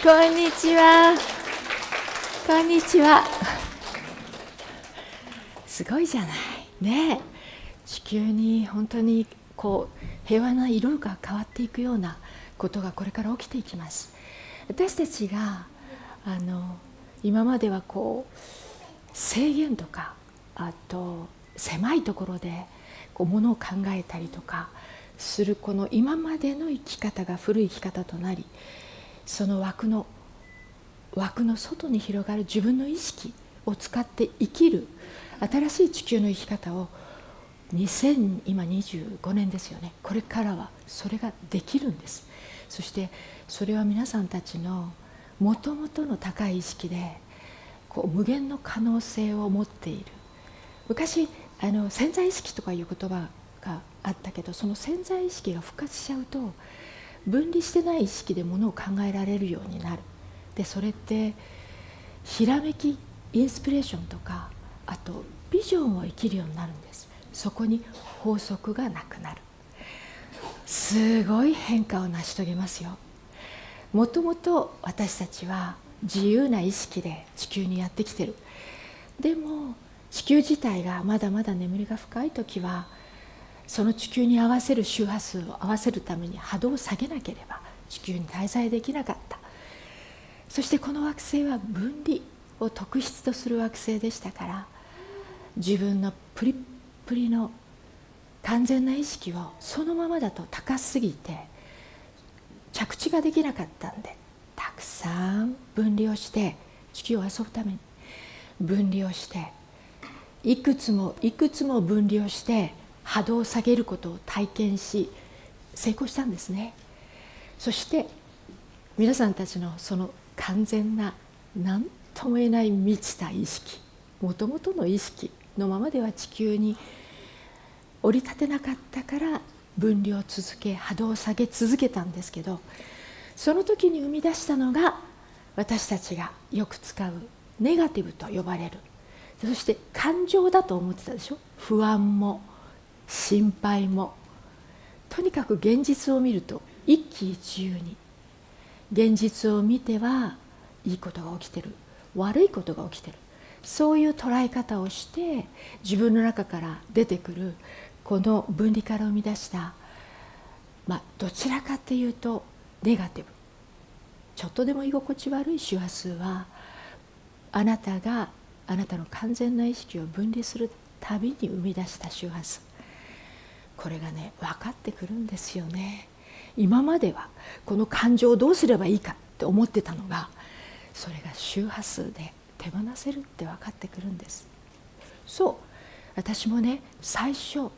こんにちは。こんにちは。すごいじゃないねえ。地球に本当に平和な色が変わっていくようなことがこれから起きていきます。私たちが今までは制限とか、あと狭いところでものを考えたりとかするこの今までの生き方が古い生き方となり、その枠の外に広がる自分の意識を使って生きる新しい地球の生き方を今25年ですよね。これからはそれができるんです。そしてそれは皆さんたちのもともとの高い意識で無限の可能性を持っている。昔潜在意識とかいう言葉があったけど、その潜在意識が復活しちゃうと分離してない意識でものを考えられるようになる。でそれってひらめき、インスピレーションとか、あとビジョンを生きるようになるんです。そこに法則がなくなる。すごい変化を成し遂げますよ。もともと私たちは自由な意識で地球にやってきてる。でも地球自体がまだまだ眠りが深い時は、その地球に合わせる周波数を合わせるために波動を下げなければ地球に滞在できなかった。そしてこの惑星は分離を特質とする惑星でしたから、自分のプリップリの完全な意識をそのままだと高すぎて着地ができなかったんで、たくさん分離をして、地球を遊ぶために分離をして、いくつも分離をして波動を下げることを体験し成功したんですね。そして皆さんたちのその完全な何とも言えない満ちた意識、もともとの意識のままでは地球に降り立てなかったから分離を続け波動を下げ続けたんですけど、その時に生み出したのが私たちがよく使うネガティブと呼ばれる、そして感情だと思ってたでしょ。不安も心配も、とにかく現実を見ると一喜一憂に、現実を見てはいいことが起きてる、悪いことが起きてる、そういう捉え方をして自分の中から出てくるこの分離から生み出した、どちらかというとネガティブ、ちょっとでも居心地悪い周波数は、あなたの完全な意識を分離するたびに生み出した周波数、これがね分かってくるんですよね。今まではこの感情をどうすればいいかって思ってたのが、それが周波数で手放せるって分かってくるんです。そう、私もね最初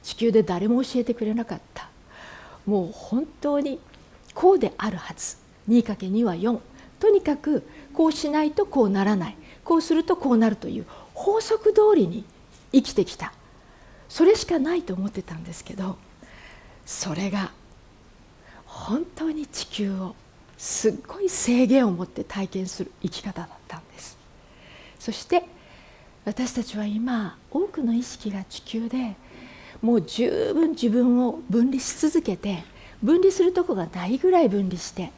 地球で誰も教えてくれなかった、もう本当にこうであるはず、 2×2 は4、とにかくこうしないとこうならない、こうするとこうなるという法則通りに生きてきた。それしかないと思ってたんですけど、それが本当に地球をすっごい制限を持って体験する生き方だったんです。そして私たちは今多くの意識が地球でもう十分自分を分離し続けて、分離するとこがないぐらい分離して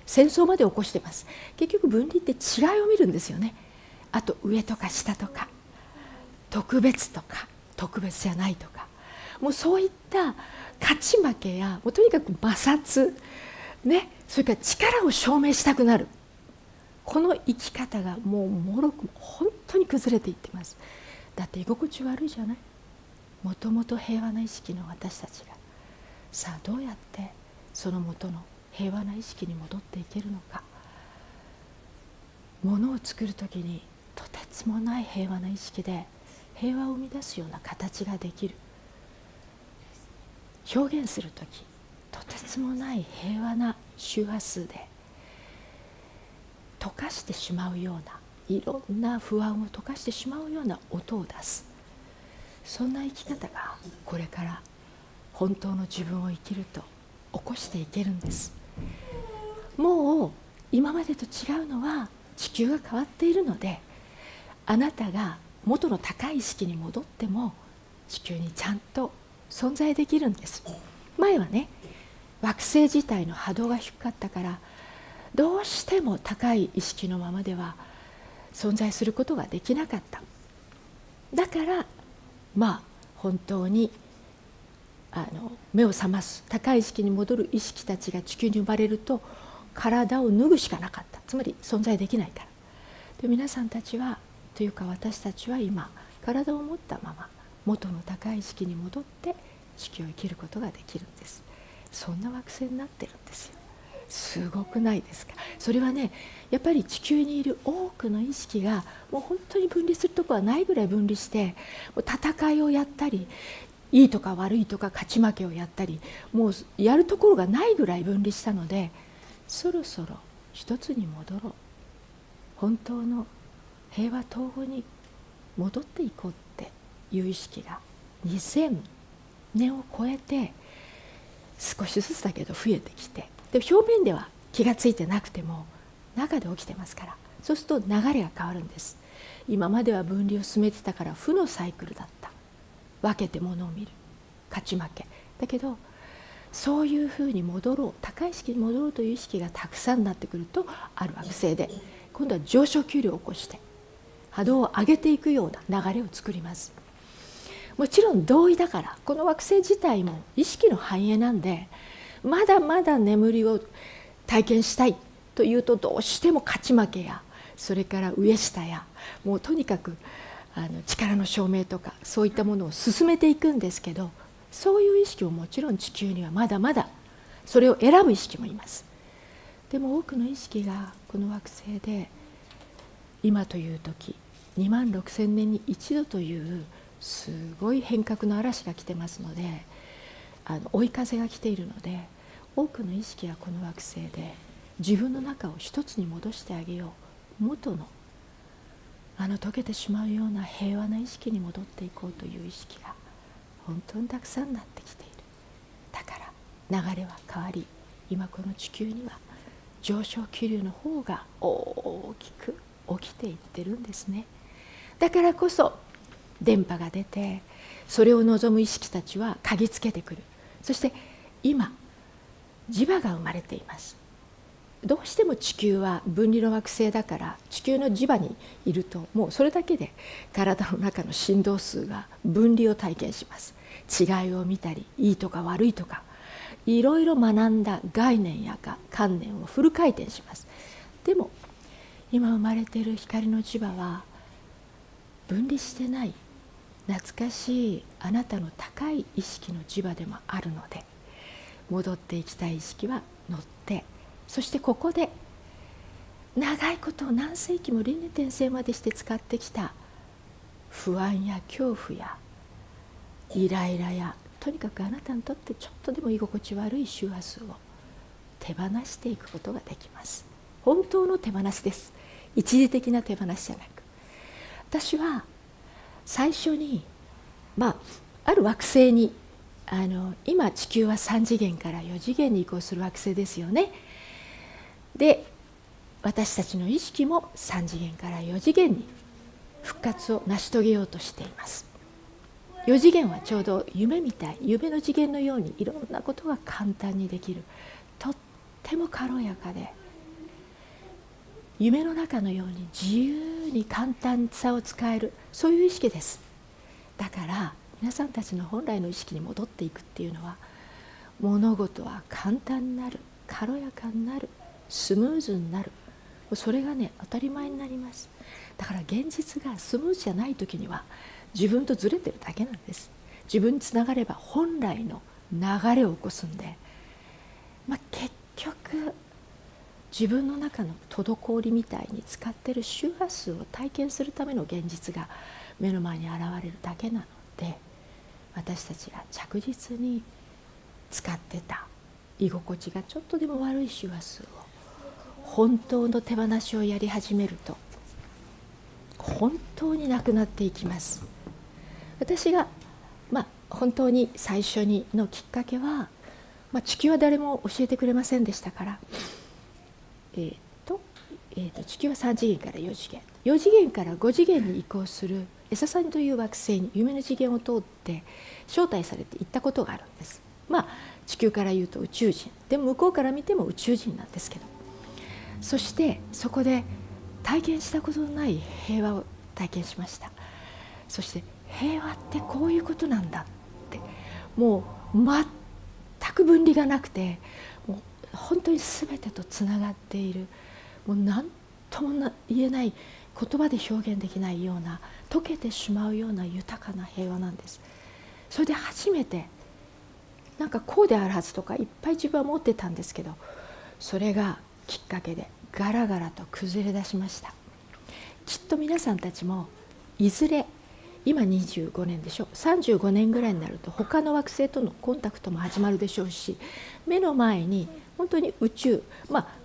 戦争まで起こしてます。結局分離って違いを見るんですよね。あと上とか下とか特別とか特別じゃないとか、もうそういった勝ち負けや、もうとにかく摩擦ね、それから力を証明したくなる、この生き方がもうもろく本当に崩れていってます。だって居心地悪いじゃない、もともと平和な意識の私たちが。さあどうやってその元の平和な意識に戻っていけるのか。ものを作る時にとてつもない平和な意識で平和を生み出すような形ができる。表現する時とてつもない平和な周波数で溶かしてしまうような、いろんな不安を溶かしてしまうような音を出す、そんな生き方がこれから本当の自分を生きると起こしていけるんです。もう今までと違うのは地球が変わっているので、あなたが元の高い意識に戻っても地球にちゃんと存在できるんです。前はね惑星自体の波動が低かったからどうしても高い意識のままでは存在することができなかった。だから本当に目を覚ます高い意識に戻る意識たちが地球に生まれると、体を脱ぐしかなかった。つまり存在できないから。で、皆さんたちはというか私たちは今体を持ったまま元の高い意識に戻って地球を生きることができるんです。そんな惑星になってるんですよ。すごくないですか。それはね、やっぱり地球にいる多くの意識がもう本当に分離するところはないぐらい分離して、もう戦いをやったり、いいとか悪いとか勝ち負けをやったり、もうやるところがないぐらい分離したので、そろそろ一つに戻ろう、本当の平和統合に戻っていこうっていう意識が2000年を超えて少しずつだけど増えてきて、で表面では気がついてなくても中で起きてますから、そうすると流れが変わるんです。今までは分離を進めてたから負のサイクルだった。分けてものを見る、勝ち負けだけど、そういうふうに戻ろう、高い意識に戻ろうという意識がたくさんになってくると、ある惑星で今度は上昇気流を起こして波動を上げていくような流れを作ります。もちろん同意だから、この惑星自体も意識の反映なんで、まだまだ眠りを体験したいというと、どうしても勝ち負けや、それから上下や、もうとにかく力の証明とかそういったものを進めていくんですけど、そういう意識ももちろん地球にはまだまだそれを選ぶ意識もいます。でも多くの意識がこの惑星で今という時26000年に一度というすごい変革の嵐が来てますので、追い風が来ているので、多くの意識がこの惑星で自分の中を一つに戻してあげよう、元の溶けてしまうような平和な意識に戻っていこうという意識が本当にたくさんになってきている。だから流れは変わり、今この地球には上昇気流の方が大きく起きていってるんですね。だからこそ電波が出て、それを望む意識たちは嗅ぎつけてくる。そして今磁場が生まれています。どうしても地球は分離の惑星だから、地球の磁場にいるともうそれだけで体の中の振動数が分離を体験します。違いを見たり、いいとか悪いとかいろいろ学んだ概念や観念をフル回転します。でも今生まれている光の磁場は分離してない、懐かしいあなたの高い意識の磁場でもあるので、戻っていきたい意識は乗って、そしてここで長いことを何世紀も輪廻転生までして使ってきた不安や恐怖やイライラや、とにかくあなたにとってちょっとでも居心地悪い周波数を手放していくことができます。本当の手放しです。一時的な手放しじゃなく、私は最初にある惑星に今地球は3次元から4次元に移行する惑星ですよね。で私たちの意識も3次元から4次元に復活を成し遂げようとしています。4次元はちょうど夢みたい、夢の次元のようにいろんなことが簡単にできる、とっても軽やかで夢の中のように自由に簡単さを使える、そういう意識です。だから皆さんたちの本来の意識に戻っていくっていうのは、物事は簡単になる、軽やかになる、スムーズになる、それがね当たり前になります。だから現実がスムーズじゃない時には自分とずれてるだけなんです。自分につながれば本来の流れを起こすんで、結局自分の中の滞りみたいに使ってる周波数を体験するための現実が目の前に現れるだけなので、私たちが着実に使ってた居心地がちょっとでも悪い周波数を本当の手放しをやり始めると本当になくなっていきます。私が本当に最初にのきっかけは、地球は誰も教えてくれませんでしたから、地球は3次元から4次元、4次元から5次元に移行するエササニという惑星に夢の次元を通って招待されて行ったことがあるんです。地球から言うと宇宙人でも、向こうから見ても宇宙人なんですけど、そしてそこで体験したことのない平和を体験しました。そして平和ってこういうことなんだって、もう全く分離がなくて、もう本当に全てとつながっている、もう何とも言えない、言葉で表現できないような、溶けてしまうような豊かな平和なんです。それで初めてなんかこうであるはずとかいっぱい自分は持ってたんですけど、それがきっかけでガラガラと崩れ出しました。きっと皆さんたちもいずれ、今25年でしょ、35年ぐらいになると他の惑星とのコンタクトも始まるでしょうし、目の前に本当に宇宙、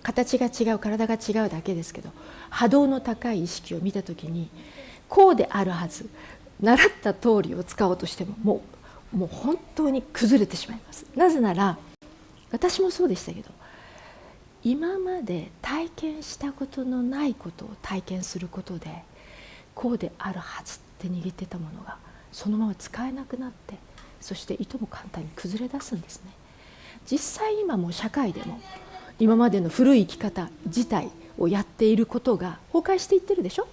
形が違う、体が違うだけですけど、波動の高い意識を見た時に、こうであるはず、習った通りを使おうとしてももう本当に崩れてしまいます。なぜなら私もそうでしたけど、今まで体験したことのないことを体験することで、こうであるはずって握ってたものがそのまま使えなくなって、そしていとも簡単に崩れ出すんですね。実際今も社会でも今までの古い生き方自体をやっていることが崩壊していってるでしょ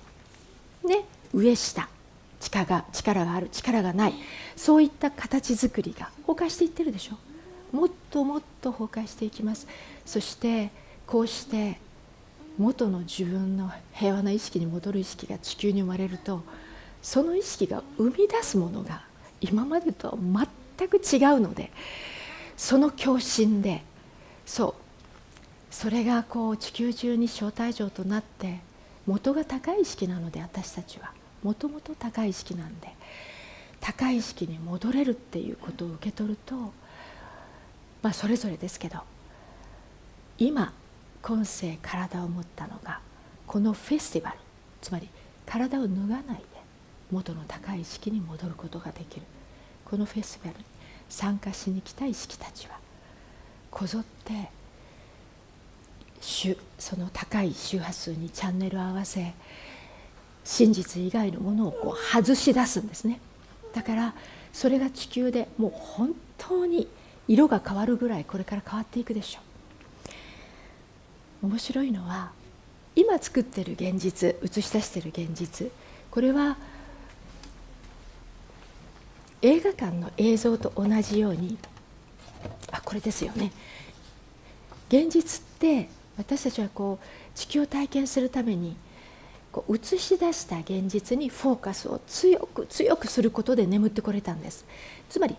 ね。上下、力がある、力がない、そういった形作りが崩壊していってるでしょ。もっともっと崩壊していきます。そしてこうして元の自分の平和な意識に戻る意識が地球に生まれると、その意識が生み出すものが今までとは全く違うので、その共振で、それがこう地球中に招待状となって、元が高い意識なので、私たちはもともと高い意識なんで、高い意識に戻れるっていうことを受け取ると、それぞれですけど、今今世体を持ったのがこのフェスティバル、つまり体を脱がないで元の高い意識に戻ることができる、このフェスティバルに参加しに来た意識たちはこぞってその高い周波数にチャンネルを合わせ、真実以外のものをこう外し出すんですね。だからそれが地球でもう本当に色が変わるぐらいこれから変わっていくでしょう。面白いのは、今作ってる現実、映し出してる現実、これは映画館の映像と同じように、これですよね。現実って私たちはこう地球を体験するためにこう映し出した現実にフォーカスを強く強くすることで眠ってこれたんです。つまり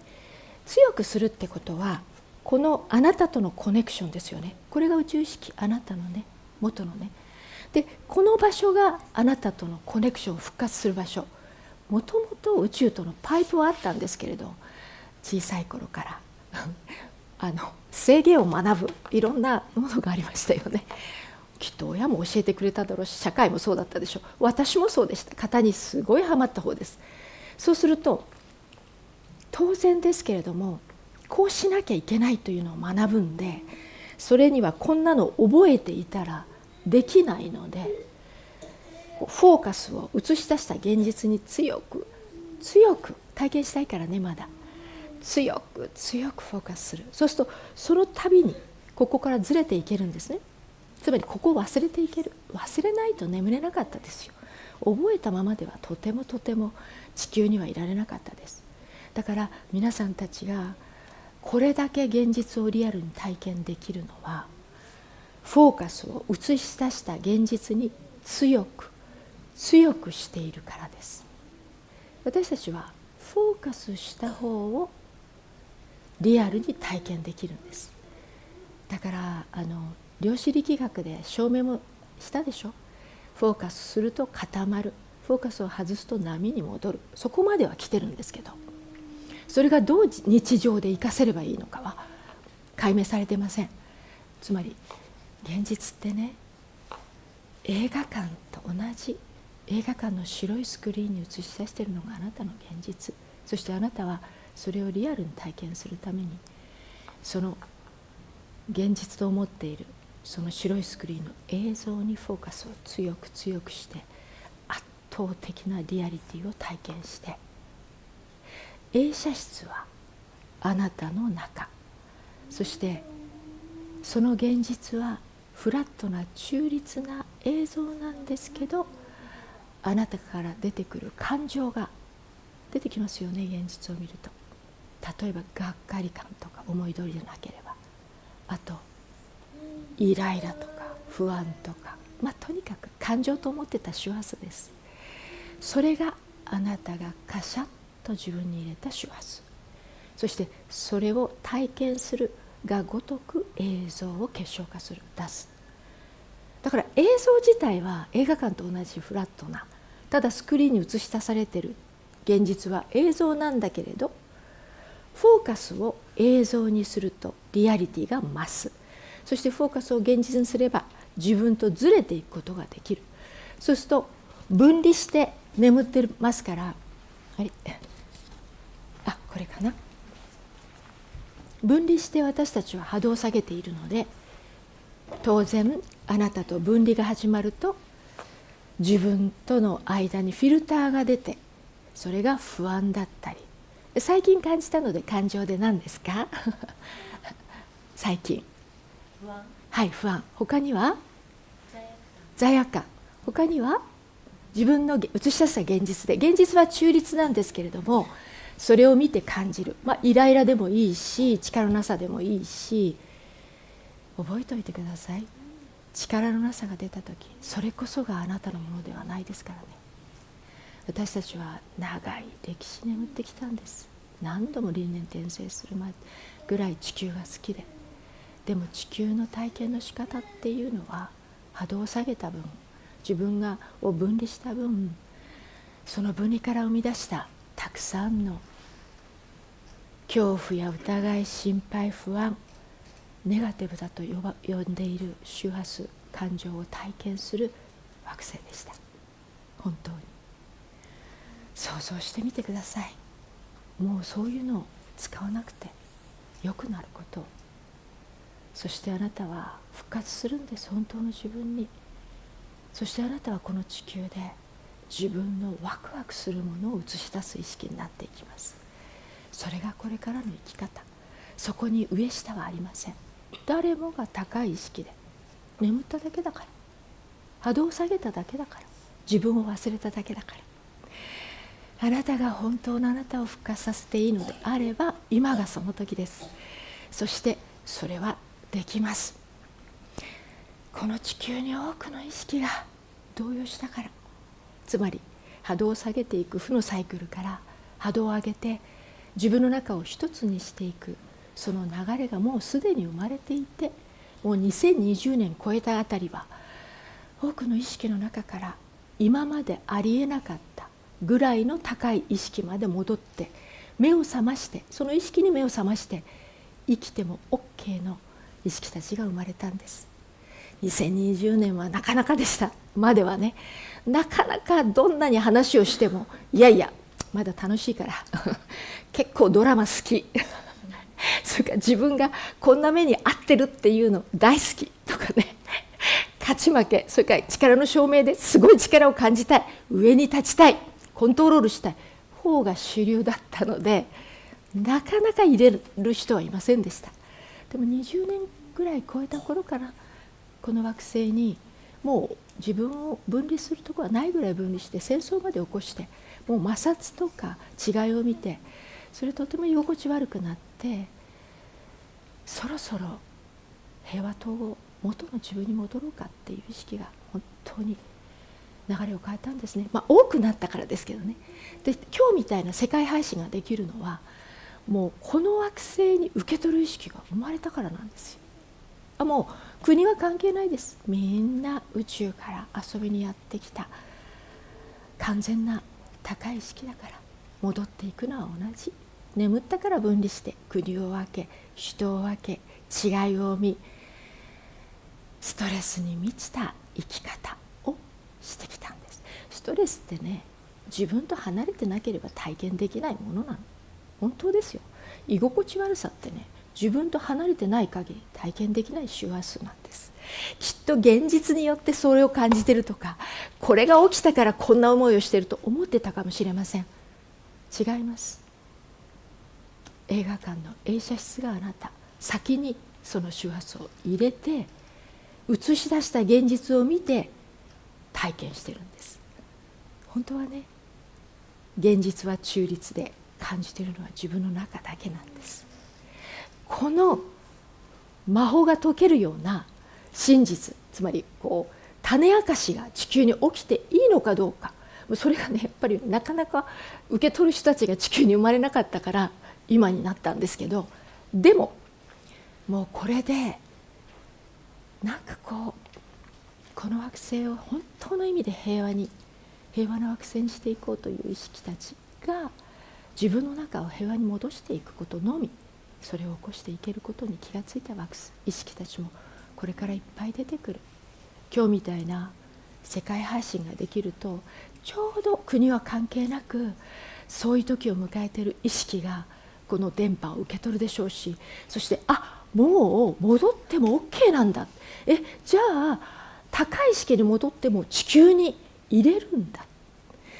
強くするってことは、このあなたとのコネクションですよね。これが宇宙意識、あなたのね、元のね。でこの場所があなたとのコネクションを復活する場所。もともと宇宙とのパイプはあったんですけれど、小さい頃から制限を学ぶいろんなものがありましたよね。きっと親も教えてくれただろうし、社会もそうだったでしょう。私もそうでした。型にすごいハマった方です。そうすると当然ですけれども、こうしなきゃいけないというのを学ぶんで、それにはこんなの覚えていたらできないので、フォーカスを映し出した現実に強く強く体験したいからね、まだ強く強くフォーカスする。そうするとその度にここからずれていけるんですね。つまりここを忘れていける。忘れないと眠れなかったですよ。覚えたままではとてもとても地球にはいられなかったです。だから皆さんたちがこれだけ現実をリアルに体験できるのは、フォーカスを映し出した現実に強く強くしているからです。私たちはフォーカスした方をリアルに体験できるんです。だから量子力学で証明もしたでしょ。フォーカスすると固まる、フォーカスを外すと波に戻る。そこまでは来てるんですけど、それがどう日常で生かせればいいのかは解明されていません。つまり現実ってね、映画館と同じ。映画館の白いスクリーンに映し出しているのがあなたの現実。そしてあなたはそれをリアルに体験するために、その現実と思っているその白いスクリーンの映像にフォーカスを強く強くして、圧倒的なリアリティを体験して、映写室はあなたの中、そしてその現実はフラットな中立な映像なんですけど、あなたから出てくる感情が出てきますよね。現実を見ると、例えばがっかり感とか思い通りでなければ、あとイライラとか不安とか、とにかく感情と思ってた周波数です。それがあなたがカシャッと自分に入れた周波数、そしてそれを体験するがごとく映像を結晶化する、出す。だから映像自体は映画館と同じフラットな、ただスクリーンに映し出されている現実は映像なんだけれど、フォーカスを映像にするとリアリティが増す。そしてフォーカスを現実にすれば自分とずれていくことができる。そうすると分離して眠ってますから、これかな、分離して私たちは波動を下げているので、当然あなたと分離が始まると自分との間にフィルターが出て、それが不安だったり、最近感じたので感情で何ですか最近不安、はい、不安。他には罪悪感。他には自分の映し出した現実で、現実は中立なんですけれども、それを見て感じる、イライラでもいいし、力のなさでもいいし、覚えておいてください。力のなさが出た時、それこそがあなたのものではないですからね。私たちは長い歴史眠ってきたんです。何度も輪廻転生するぐらい地球が好きで、でも地球の体験の仕方っていうのは、波動を下げた分、自分を分離した分、その分離から生み出したたくさんの恐怖や疑い、心配、不安、ネガティブだと呼んでいる周波数、感情を体験する惑星でした。本当に想像してみてください。もうそういうのを使わなくてよくなることを。そしてあなたは復活するんです、本当の自分に。そしてあなたはこの地球で自分のワクワクするものを映し出す意識になっていきます。それがこれからの生き方。そこに上下はありません。誰もが高い意識で眠っただけだから、波動を下げただけだから、自分を忘れただけだから。あなたが本当のあなたを復活させていいのであれば、今がその時です。そしてそれはできます。この地球に多くの意識が動揺したから。つまり波動を下げていく負のサイクルから波動を上げて自分の中を一つにしていく、その流れがもうすでに生まれていて、もう2020年超えたあたりは多くの意識の中から今までありえなかったぐらいの高い意識まで戻って、目を覚まして、その意識に目を覚まして生きても OK の意識たちが生まれたんです。2020年はなかなかでした。まではね、なかなかどんなに話をしても、いやいやまだ楽しいから結構ドラマ好きそれから自分がこんな目に遭ってるっていうの大好きとかね、勝ち負け、それから力の証明ですごい力を感じたい、上に立ちたい、コントロールしたい方が主流だったので、なかなか入れる人はいませんでした。でも20年ぐらい超えた頃から、この惑星にもう自分を分離するところはないぐらい分離して、戦争まで起こして、もう摩擦とか違いを見て、それとても居心地悪くなって、そろそろ平和統合、元の自分に戻ろうかっていう意識が本当に流れを変えたんですね。多くなったからですけどね。で、今日みたいな世界配信ができるのは、もうこの惑星に受け取る意識が生まれたからなんですよ。もう国は関係ないです。みんな宇宙から遊びにやってきた完全な高い意識だから、戻っていくのは同じ。眠ったから分離して国を分け、人を分け、違いを見、ストレスに満ちた生き方をしてきたんです。ストレスってね、自分と離れてなければ体験できないものなの。本当ですよ。居心地悪さってね、自分と離れてない限り体験できない周波数なんです。きっと現実によってそれを感じてるとか、これが起きたからこんな思いをしてると思ってたかもしれません。違います。映画館の映写室があなた、先にその周波数を入れて、映し出した現実を見て体験してるんです。本当はね、現実は中立で感じているのは自分の中だけなんです。この魔法が解けるような真実、つまり種明かしが地球に起きていいのかどうか、それがねやっぱりなかなか受け取る人たちが地球に生まれなかったから今になったんですけど、でももうこれでなんかこの惑星を本当の意味で平和な惑星にしていこうという意識たちが自分の中を平和に戻していくことのみ、それを起こしていけることに気がついた意識たちもこれからいっぱい出てくる。今日みたいな世界配信ができると、ちょうど国は関係なくそういう時を迎えている意識がこの電波を受け取るでしょうし、そしてもう戻っても OK なんだ、じゃあ高い意識に戻っても地球に入れるんだ。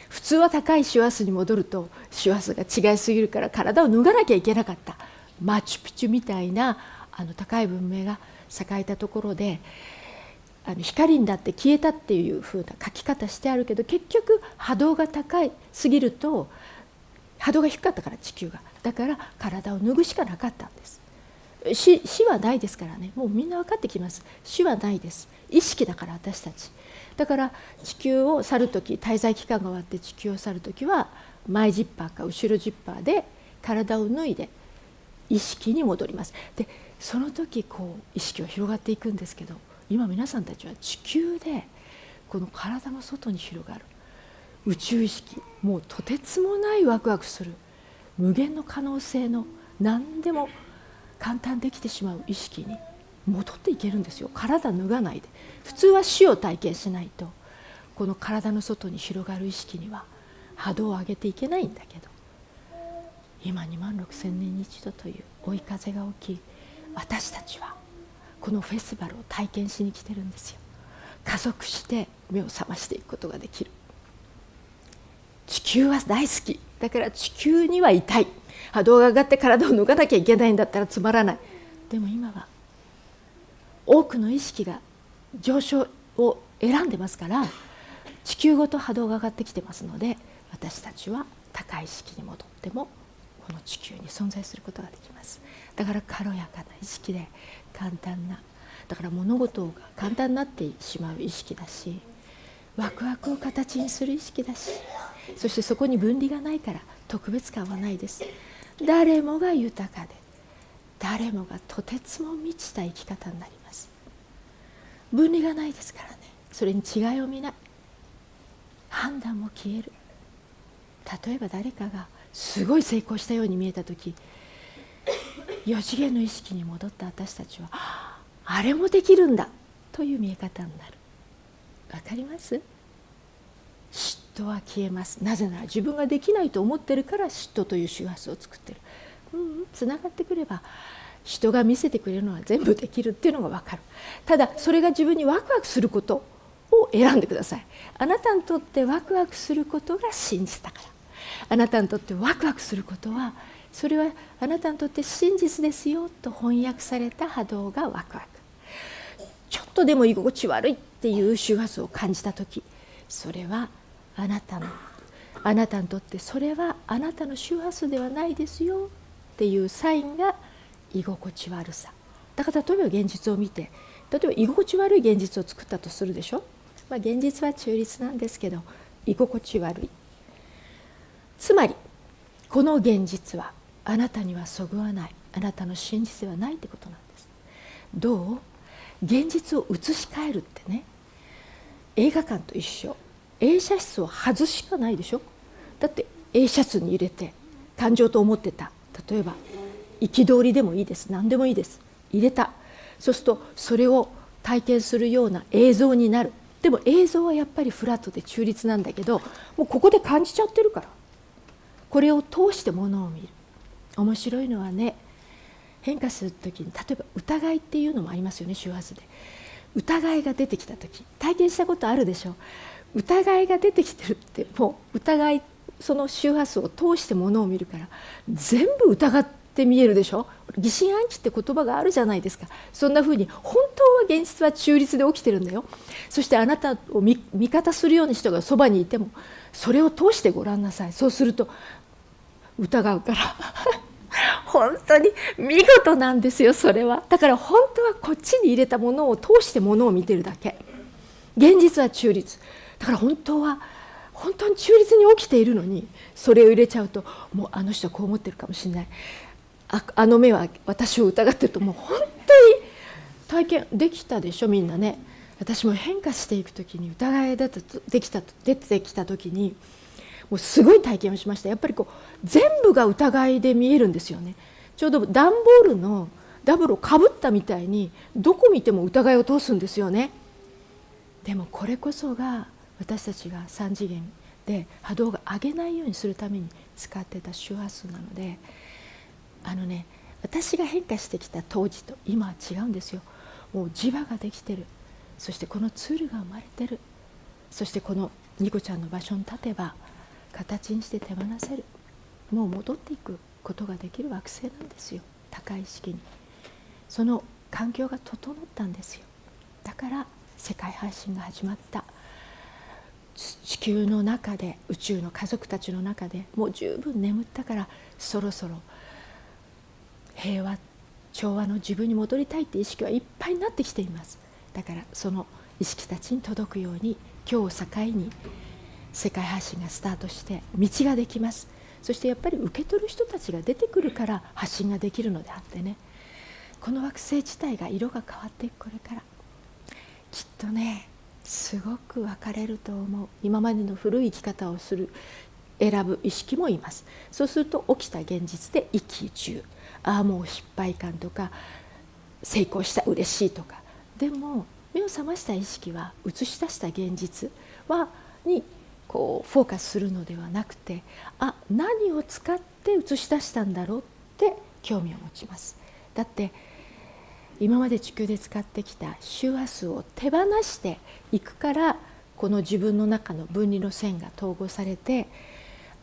普通は高い周波数に戻ると周波数が違いすぎるから体を脱がなきゃいけなかった。マチュピチュみたいな高い文明が栄えたところで光になって消えたっていう風な書き方してあるけど、結局波動が高いすぎると波動が低かったから地球が、だから体を脱ぐしかなかったんです。死はないですからね、もうみんな分かってきます。死はないです。意識だから私たち。だから地球を去るとき、滞在期間が終わって地球を去るときは前ジッパーか後ろジッパーで体を脱いで意識に戻ります。でその時意識は広がっていくんですけど、今皆さんたちは地球でこの体の外に広がる宇宙意識、もうとてつもないワクワクする無限の可能性の何でも簡単できてしまう意識に戻っていけるんですよ。体脱がないで。普通は死を体験しないとこの体の外に広がる意識には波動を上げていけないんだけど、今26,000年に一度という追い風が起き、私たちはこのフェスティバルを体験しに来てるんですよ。加速して目を覚ましていくことができる。地球は大好きだから地球にはいたい。波動が上がって体を脱がなきゃいけないんだったらつまらない。でも今は多くの意識が上昇を選んでますから、地球ごと波動が上がってきてますので、私たちは高い意識に戻ってもこの地球に存在することができます。だから軽やかな意識で簡単な、だから物事が簡単になってしまう意識だし、ワクワクを形にする意識だし、そしてそこに分離がないから特別感はないです。誰もが豊かで、誰もがとてつも満ちた生き方になります。分離がないですからね。それに違いを見ない。判断も消える。例えば誰かがすごい成功したように見えたとき、4次元の意識に戻った私たちはあれもできるんだという見え方になる。わかります？嫉妬は消えます。なぜなら自分ができないと思ってるから嫉妬という周波数を作ってる。つながってくれば人が見せてくれるのは全部できるっていうのが分かる。ただそれが自分にワクワクすることを選んでください。あなたにとってワクワクすることが真実だから。あなたにとってワクワクすることは、それはあなたにとって真実ですよと翻訳された波動がワクワク。ちょっとでも居心地悪いっていう周波数を感じたとき、それはあなたにとってそれはあなたの周波数ではないですよっていうサインが居心地悪さ。だから例えば現実を見て、例えば居心地悪い現実を作ったとするでしょ。現実は中立なんですけど居心地悪い。つまりこの現実はあなたにはそぐわない、あなたの真実ではないってことなんです。どう？現実を移し替えるってね、映画館と一緒。映写室を外しかないでしょ。だって映写室に入れて感情と思ってた、例えば憤りでもいいです、何でもいいです、入れた。そうするとそれを体験するような映像になる。でも映像はやっぱりフラットで中立なんだけど、もうここで感じちゃってるから、これを通してものを見る。面白いのはね、変化するときに例えば疑いっていうのもありますよね。周波数で疑いが出てきたとき、体験したことあるでしょ。疑いが出てきてるって、もう疑い、その周波数を通してものを見るから全部疑って見えるでしょ。疑心暗鬼って言葉があるじゃないですか。そんなふうに本当は現実は中立で起きてるんだよ。そしてあなたを味方するような人がそばにいても、それを通してごらんなさい。そうすると疑うから本当に見事なんですよ、それは。だから本当はこっちに入れたものを通してものを見てるだけ。現実は中立だから、本当は本当に中立に起きているのに、それを入れちゃうと、もうあの人はこう思ってるかもしれない、あの目は私を疑ってると、もう本当に体験できたでしょ、みんなね。私も変化していく時に、疑い出てきた時に、もうすごい体験をしました。やっぱりこう全部が疑いで見えるんですよね。ちょうど段ボールのダブルをかぶったみたいに、どこ見ても疑いを通すんですよね。でもこれこそが私たちが3次元で波動が上げないようにするために使ってた周波数なので、私が変化してきた当時と今は違うんですよ。もう磁場ができてる。そしてこのツールが生まれてる。そしてこのニコちゃんの場所に立てば形にして手放せる。もう戻っていくことができる惑星なんですよ、高い意識に。その環境が整ったんですよ。だから世界配信が始まった。地球の中で、宇宙の家族たちの中でもう十分眠ったから、そろそろ平和調和の自分に戻りたいって意識はいっぱいになってきています。だからその意識たちに届くように、今日を境に世界発信がスタートして道ができます。そしてやっぱり受け取る人たちが出てくるから発信ができるのであってね、この惑星自体が色が変わっていく。これからきっとね、すごく分かれると思う。今までの古い生き方を選ぶ意識もいます。そうすると起きた現実で一喜一憂、もう失敗感とか、成功した嬉しいとか。でも目を覚ました意識は映し出した現実にこうフォーカスするのではなくて、何を使って映し出したんだろうって興味を持ちます。だって今まで地球で使ってきた周波数を手放していくから、この自分の中の分離の線が統合されて、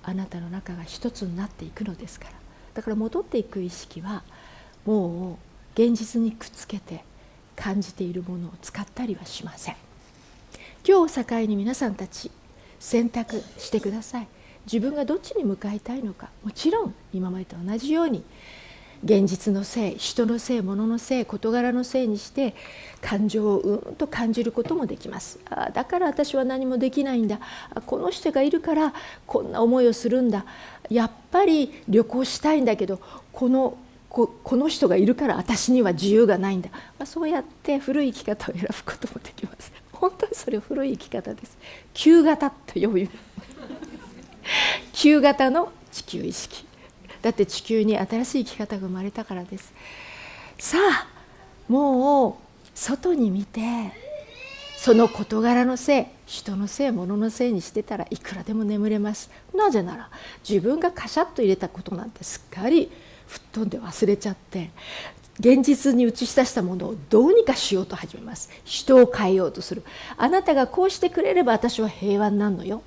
あなたの中が一つになっていくのですから。だから戻っていく意識はもう現実にくっつけて感じているものを使ったりはしません。今日を境に皆さんたち選択してください。自分がどっちに向かいたいのか。もちろん今までと同じように現実のせい、人のせい、物のせい、事柄のせいにして感情をうんと感じることもできます。だから私は何もできないんだ、この人がいるからこんな思いをするんだ、やっぱり旅行したいんだけどこの人がいるから私には自由がないんだ、そうやって古い生き方を選ぶこともできます。本当にそれは古い生き方です。旧型と呼ぶ旧型の地球意識だって、地球に新しい生き方が生まれたからです。さあもう外に見て、その事柄のせい、人のせい、物のせいにしてたらいくらでも眠れます。なぜなら自分がカシャッと入れたことなんてすっかり吹っ飛んで忘れちゃって、現実に映し出したものをどうにかしようと始めます。人を変えようとする。あなたがこうしてくれれば私は平和になるのよ。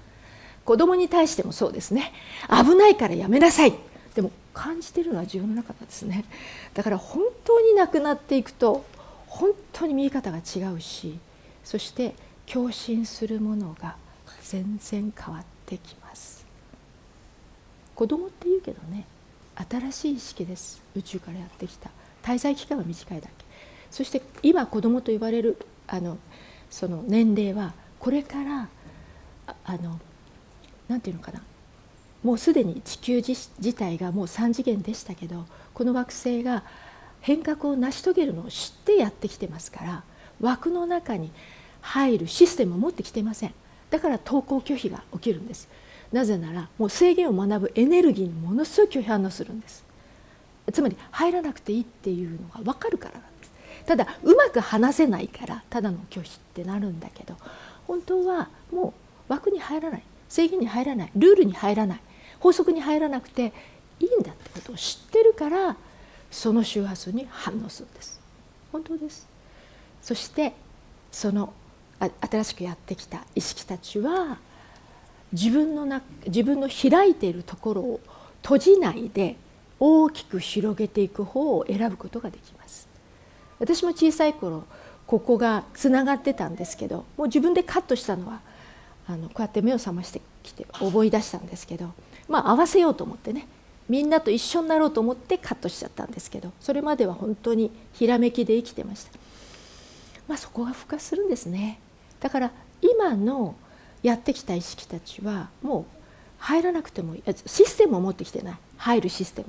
子供に対してもそうですね。危ないからやめなさい。でも感じているのは自分の中なんですね。だから本当になくなっていくと本当に見え方が違うし、そして共振するものが全然変わってきます。子供って言うけどね、新しい意識です。宇宙からやってきた。滞在期間は短いだけ。そして今子供と言われるその年齢はこれからなんていうのかな、もうすでに地球自体がもう3次元でしたけど、この惑星が変革を成し遂げるのを知ってやってきてますから、枠の中に入るシステムを持ってきていません。だから登校拒否が起きるんです。なぜならもう制限を学ぶエネルギーにものすごい拒否反応するんです。つまり入らなくていいっていうのが分かるからなんです。ただうまく話せないからただの拒否ってなるんだけど、本当はもう枠に入らない、制限に入らない、ルールに入らない、法則に入らなくていいんだってことを知ってるから、その周波数に反応するんです。本当です。そしてその新しくやってきた意識たちは自分の開いているところを閉じないで大きく広げていく方を選ぶことができます。私も小さい頃ここがつながってたんですけど、もう自分でカットしたのはこうやって目を覚ましてきて思い出したんですけど、合わせようと思ってね、みんなと一緒になろうと思ってカットしちゃったんですけど、それまでは本当にひらめきで生きてました。そこが復活するんですね。だから今のやってきた意識たちはもう入らなくてもいい、システムを持ってきてない、入るシステム、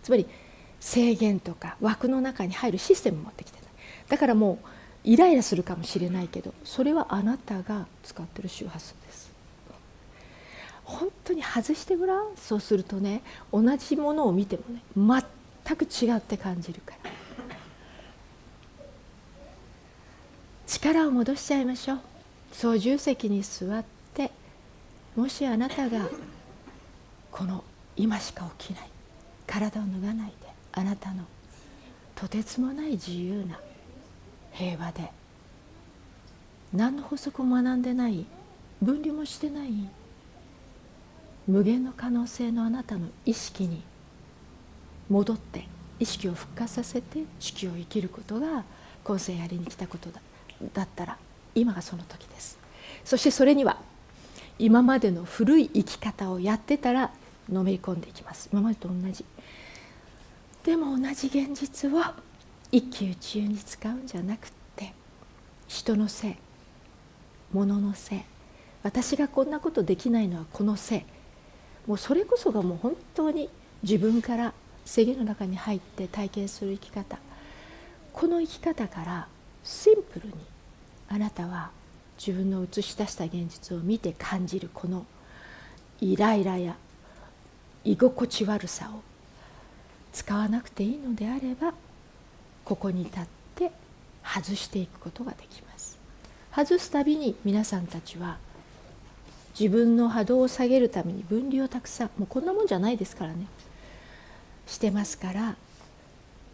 つまり制限とか枠の中に入るシステムを持ってきてない。だからもうイライラするかもしれないけど、それはあなたが使ってる周波数です。本当に外してごらん。そうするとね、同じものを見てもね、全く違って感じるから。力を戻しちゃいましょう。操縦席に座って、もしあなたがこの今しか起きない、体を脱がないで、あなたのとてつもない自由な平和で、何の法則も学んでない、分離もしてない無限の可能性のあなたの意識に戻って、意識を復活させて地球を生きることが今世やりに来たことだったら、今がその時です。そしてそれには今までの古い生き方をやってたらのめり込んでいきます。今までと同じ。でも同じ現実を一喜一憂に使うんじゃなくって、人のせい、物のせい、私がこんなことできないのはこのせい、もうそれこそがもう本当に自分から制限の中に入って体験する生き方。この生き方からシンプルにあなたは自分の映し出した現実を見て感じるこのイライラや居心地悪さを使わなくていいのであれば、ここに立って外していくことができます。外すたびに皆さんたちは自分の波動を下げるために分離をたくさん、もうこんなもんじゃないですからね、してますから、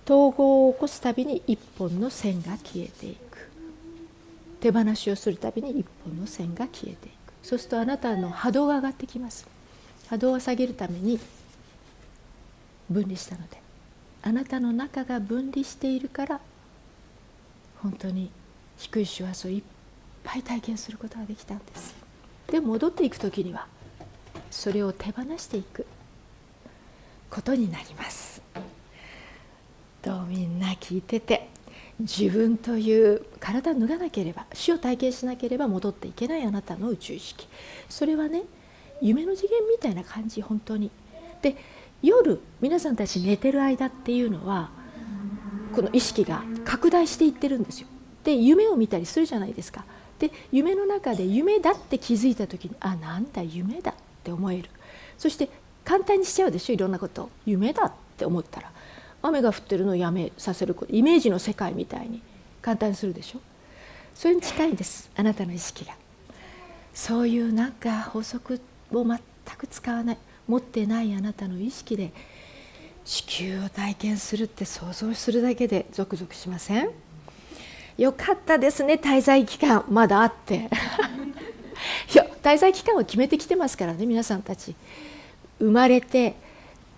統合を起こすたびに一本の線が消えていく、手放しをするたびに一本の線が消えていく。そうするとあなたの波動が上がってきます。波動を下げるために分離したので、あなたの中が分離しているから、本当に低い周波数をいっぱい体験することができたんです。で戻っていく時にはそれを手放していくことになります。どうみんな聞いてて、自分という体を脱がなければ、死を体験しなければ戻っていけないあなたの宇宙意識、それはね、夢の次元みたいな感じ、本当に。で夜皆さんたち寝てる間っていうのはこの意識が拡大していってるんですよ。で夢を見たりするじゃないですか。で夢の中で夢だって気づいた時に、なんだ夢だって思える。そして簡単にしちゃうでしょ、いろんなことを。夢だって思ったら雨が降ってるのをやめさせること、イメージの世界みたいに簡単にするでしょ。それに近いんです、あなたの意識が。そういうなんか法則を全く使わない、持ってないあなたの意識で地球を体験するって想像するだけでゾクゾクしません？よかったですね、滞在期間まだあっていや滞在期間は決めてきてますからね。皆さんたち生まれて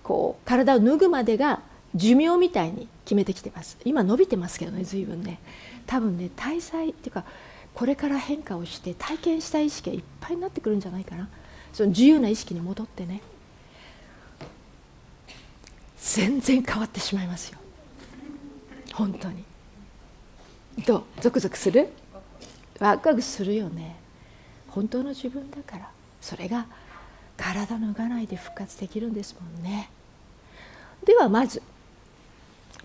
こう体を脱ぐまでが寿命みたいに決めてきてます。今伸びてますけどね、随分ね。多分ね、滞在っていうかこれから変化をして体験した意識がいっぱいになってくるんじゃないかな。その自由な意識に戻ってね、全然変わってしまいますよ、本当に。どう？ゾクゾクする？ワクワクするよね。本当の自分だから。それが体脱がないで復活できるんですもんね。ではまず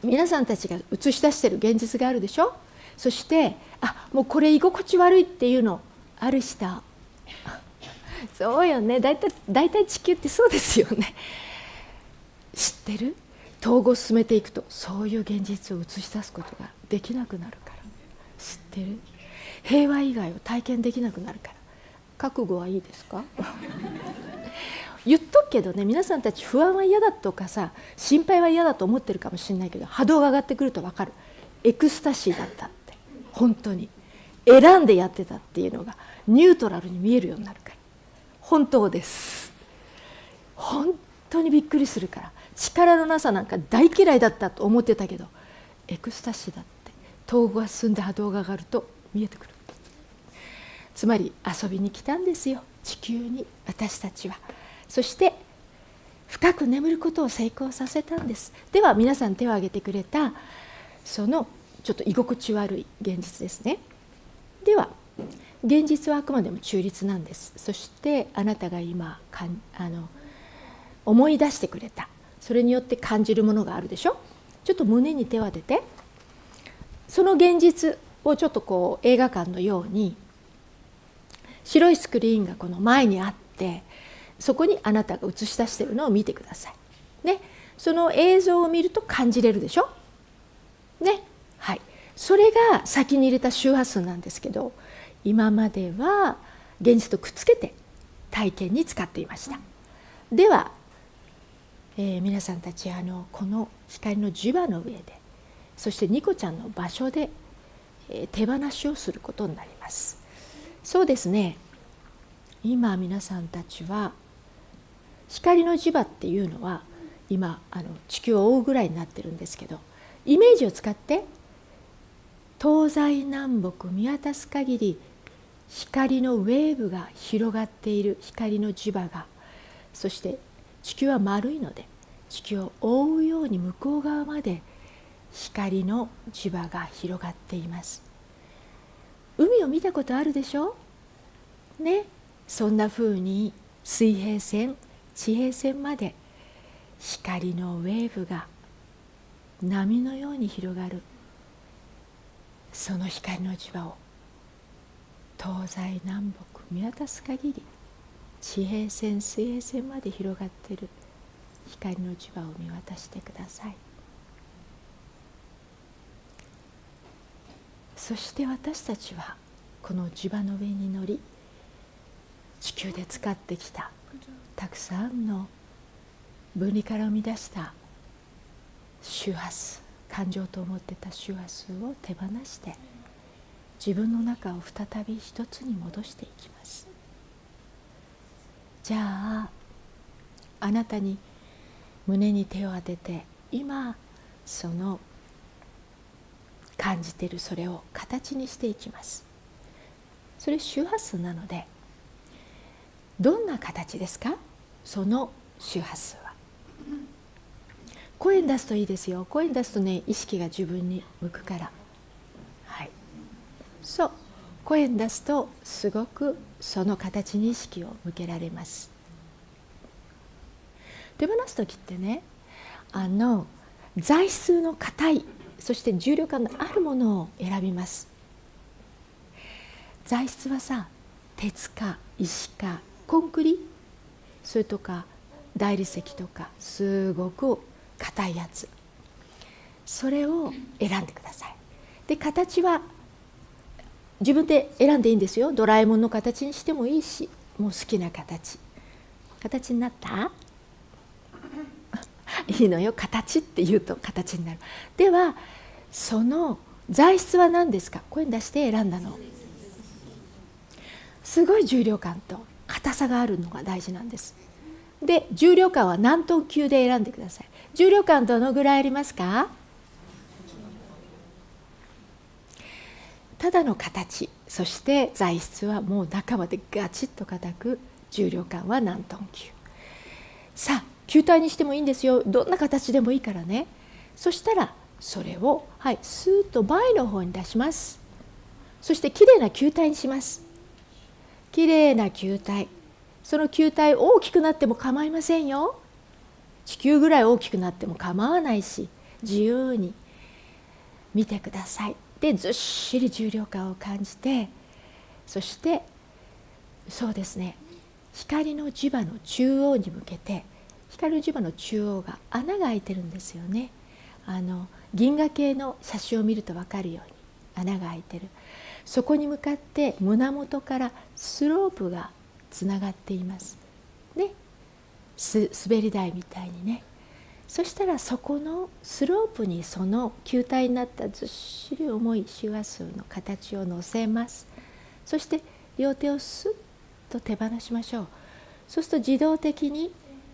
皆さんたちが映し出している現実があるでしょ。そしてもうこれ居心地悪いっていうのある人そうよね、だいたい地球ってそうですよね。知ってる？統合を進めていくとそういう現実を映し出すことができなくなるから。知ってる？平和以外を体験できなくなるから。覚悟はいいですか？言っとくけどね、皆さんたち不安は嫌だとかさ、心配は嫌だと思ってるかもしれないけど、波動が上がってくると分かる。エクスタシーだったって、本当に選んでやってたっていうのがニュートラルに見えるようになるから。本当です。本当にびっくりするから。力のなさなんか大嫌いだったと思ってたけど、エクスタシーだって、東郷が進んで波動が上がると見えてくる。つまり遊びに来たんですよ、地球に私たちは。そして深く眠ることを成功させたんです。では皆さん手を挙げてくれたそのちょっと居心地悪い現実ですね。では現実はあくまでも中立なんです。そしてあなたが今思い出してくれた、それによって感じるものがあるでしょ。ちょっと胸に手を当てて、その現実をちょっとこう映画館のように白いスクリーンがこの前にあって、そこにあなたが映し出しているのを見てください。ね、その映像を見ると感じれるでしょ。ね、はい、それが先に入れた周波数なんですけど、今までは現実とくっつけて体験に使っていました。では、皆さんたちこの光の磁場の上で、そしてニコちゃんの場所で、手放しをすることになります。そうですね、今皆さんたちは光の磁場っていうのは今地球を覆うぐらいになってるんですけど、イメージを使って東西南北見渡す限り光のウェーブが広がっている、光の磁場が、そして地球は丸いので地球を覆うように向こう側まで光の磁場が広がっています。海を見たことあるでしょね。そんなふうに水平線地平線まで光のウェーブが波のように広がる、その光の磁場を東西南北見渡す限り地平線水平線まで広がっている光の磁場を見渡してください。そして私たちはこの磁場の上に乗り、地球で使ってきたたくさんの分離から生み出した周波数、感情と思ってた周波数を手放して自分の中を再び一つに戻していきます。じゃああなたに胸に手を当てて、今その感じているそれを形にしていきます。それ周波数なので、どんな形ですか、その周波数は。声に出すといいですよ。声に出すとね、意識が自分に向くから。はい、そう、声に出すとすごくその形に意識を向けられます。手放す時ってね、材質の硬い、そして重量感のあるものを選びます。材質はさ、鉄か石かコンクリ、それとか大理石とかすごく硬いやつ、それを選んでください。で、形は自分で選んでいいんですよ。ドラえもんの形にしてもいいし、もう好きな形になったいいのよ。形って言うと形になる。ではその材質は何ですか。声に出して選んだの。すごい重量感と硬さがあるのが大事なんです。で、重量感は何トン級で選んでください。重量感どのぐらいありますか。ただの形、そして材質はもう中までガチッと硬く、重量感は何トン級。さあ、球体にしてもいいんですよ。どんな形でもいいからね。そしたらそれを、はい、スーッと前の方に出します。そしてきれいな球体にします。きれいな球体、その球体大きくなっても構いませんよ。地球ぐらい大きくなっても構わないし、自由に見てください。で、ずっしり重量感を感じて、そしてそうですね、光の磁場の中央に向けて、光の磁場の中央が穴が開いてるんですよね。銀河系の写真を見ると分かるように穴が開いてる。そこに向かって胸元からスロープがつながっていますね。滑り台みたいにね。そしたらそこのスロープにその球体になったずっしり重い周波数の形を乗せます。そして両手をスッと手放しましょう。そうすると自動的に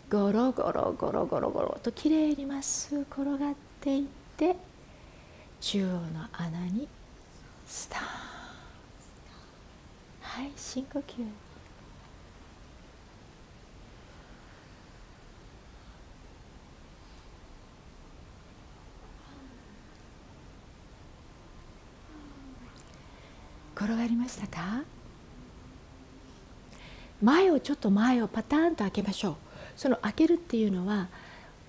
ゴロゴロゴロゴロゴロときれいにまっすぐ転がっていって、中央の穴にスターン。はい、深呼吸。転がりましたか？ちょっと前をパターンと開けましょう。その開けるっていうのは、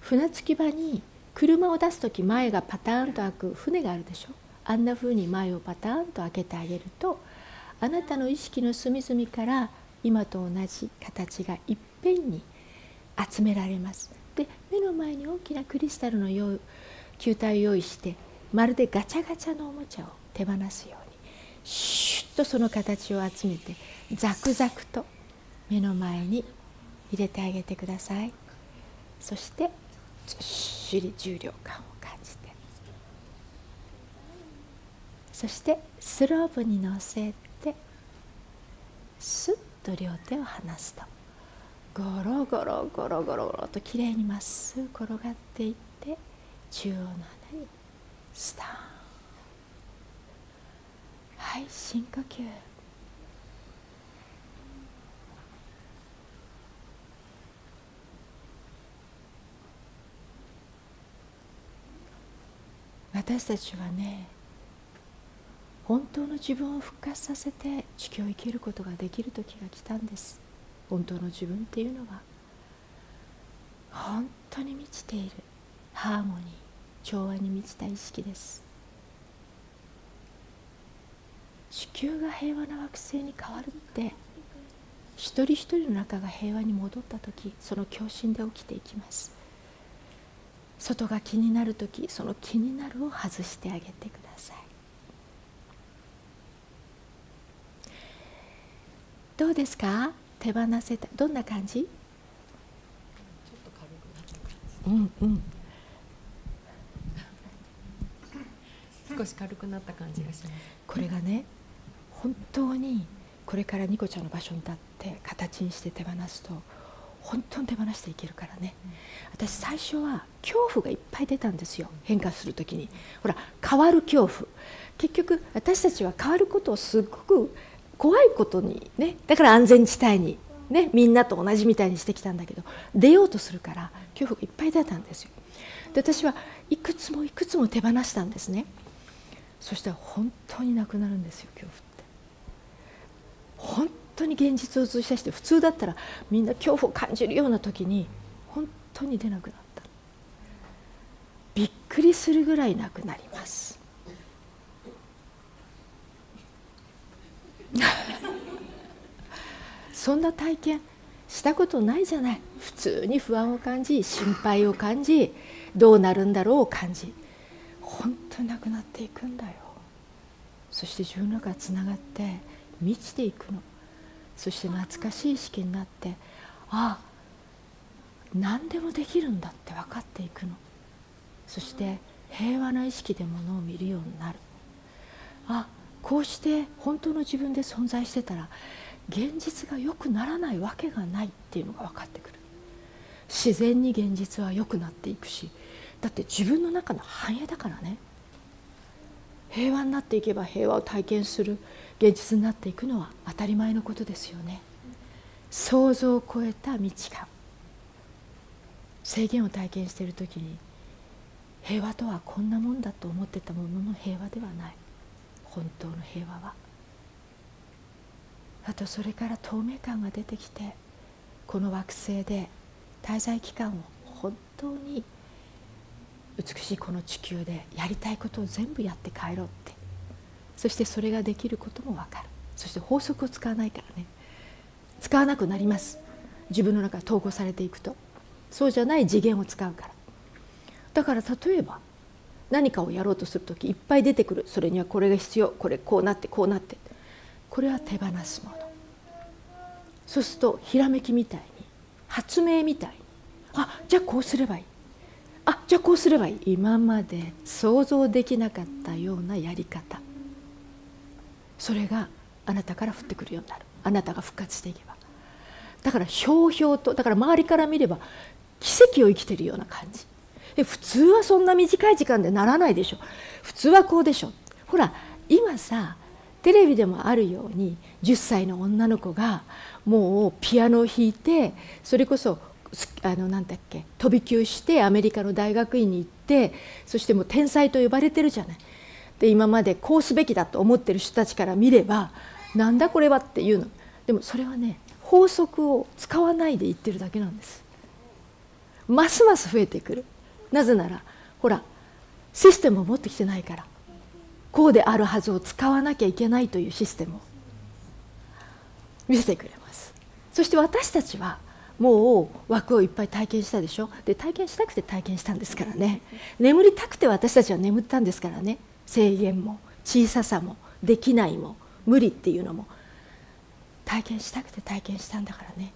船着き場に車を出す時前がパターンと開く船があるでしょ。あんな風に前をパターンと開けてあげると、あなたの意識の隅々から今と同じ形がいっぺんに集められます。で、目の前に大きなクリスタルの球体を用意して、まるでガチャガチャのおもちゃを手放すようにシュッとその形を集めて、ザクザクと目の前に入れてあげてください。そしてずっしり重量感を感じて、そしてスロープに乗せてスッと両手を離すと、ゴロゴロゴロゴロゴロときれいにまっすぐ転がっていって、中央の穴にスターン。はい、深呼吸。私たちはね、本当の自分を復活させて地球を生きることができる時が来たんです。本当の自分っていうのは本当に満ちているハーモニー、調和に満ちた意識です。地球が平和な惑星に変わるって、一人一人の中が平和に戻った時、その共振で起きていきます。外が気になるとき、その気になるを外してあげてください。どうですか？手放せた。どんな感じ？ちょっと軽くなった感じ。少し軽くなった感じがします。これがね、本当にこれからニコちゃんの場所に立って形にして手放すと、本当に手放していけるからね。私最初は恐怖がいっぱい出たんですよ。変化するときに、ほら、変わる恐怖。結局私たちは変わることをすごく怖いことにね、だから安全地帯にね、みんなと同じみたいにしてきたんだけど、出ようとするから恐怖がいっぱい出たんですよ。で、私はいくつもいくつも手放したんですね。そしたら本当になくなるんですよ、恐怖って。本当に現実を映し出して、普通だったらみんな恐怖を感じるような時に本当に出なくなった。びっくりするぐらいなくなりますそんな体験したことないじゃない。普通に不安を感じ、心配を感じ、どうなるんだろうを感じ、本当になくなっていくんだよ。そして自分の中がつながって満ちていくの。そして懐かしい意識になって、ああ、何でもできるんだって分かっていくの。そして平和な意識でものを見るようになる。あ、こうして本当の自分で存在してたら現実が良くならないわけがないっていうのが分かってくる。自然に現実は良くなっていくし、だって自分の中の繁栄だからね。平和になっていけば平和を体験する現実になっていくのは当たり前のことですよね。想像を超えた道が、制限を体験しているときに、平和とはこんなもんだと思ってたものの平和ではない。本当の平和は、あとそれから透明感が出てきて、この惑星で滞在期間を本当に美しいこの地球でやりたいことを全部やって帰ろうって、そしてそれができることも分かる。そして法則を使わないからね、使わなくなります。自分の中に統合されていくと、そうじゃない次元を使うから。だから例えば何かをやろうとするときいっぱい出てくる。それにはこれが必要、これこうなってこうなって、これは手放すもの。そうするとひらめきみたいに、発明みたいに、あ、じゃあこうすればいい、あ、じゃあこうすればいい。今まで想像できなかったようなやり方、それがあなたから降ってくるようになる。あなたが復活していけば。だからひょうひょうと、だから周りから見れば奇跡を生きているような感じ。普通はそんな短い時間でならないでしょ、普通はこうでしょ。ほら今さテレビでもあるように10歳の女の子がもうピアノを弾いて、それこそなんだっけ、飛び級してアメリカの大学院に行って、そしてもう天才と呼ばれてるじゃない。で今までこうすべきだと思ってる人たちから見ればなんだこれはっていうの。でもそれはね、法則を使わないで言ってるだけなんです。ますます増えてくる。なぜならほらシステムを持ってきてないから、こうであるはずを使わなきゃいけないというシステムを見せてくれます。そして私たちはもう枠をいっぱい体験したでしょ。で体験したくて体験したんですからね。眠りたくて私たちは眠ったんですからね。制限も小ささもできないも無理っていうのも体験したくて体験したんだからね。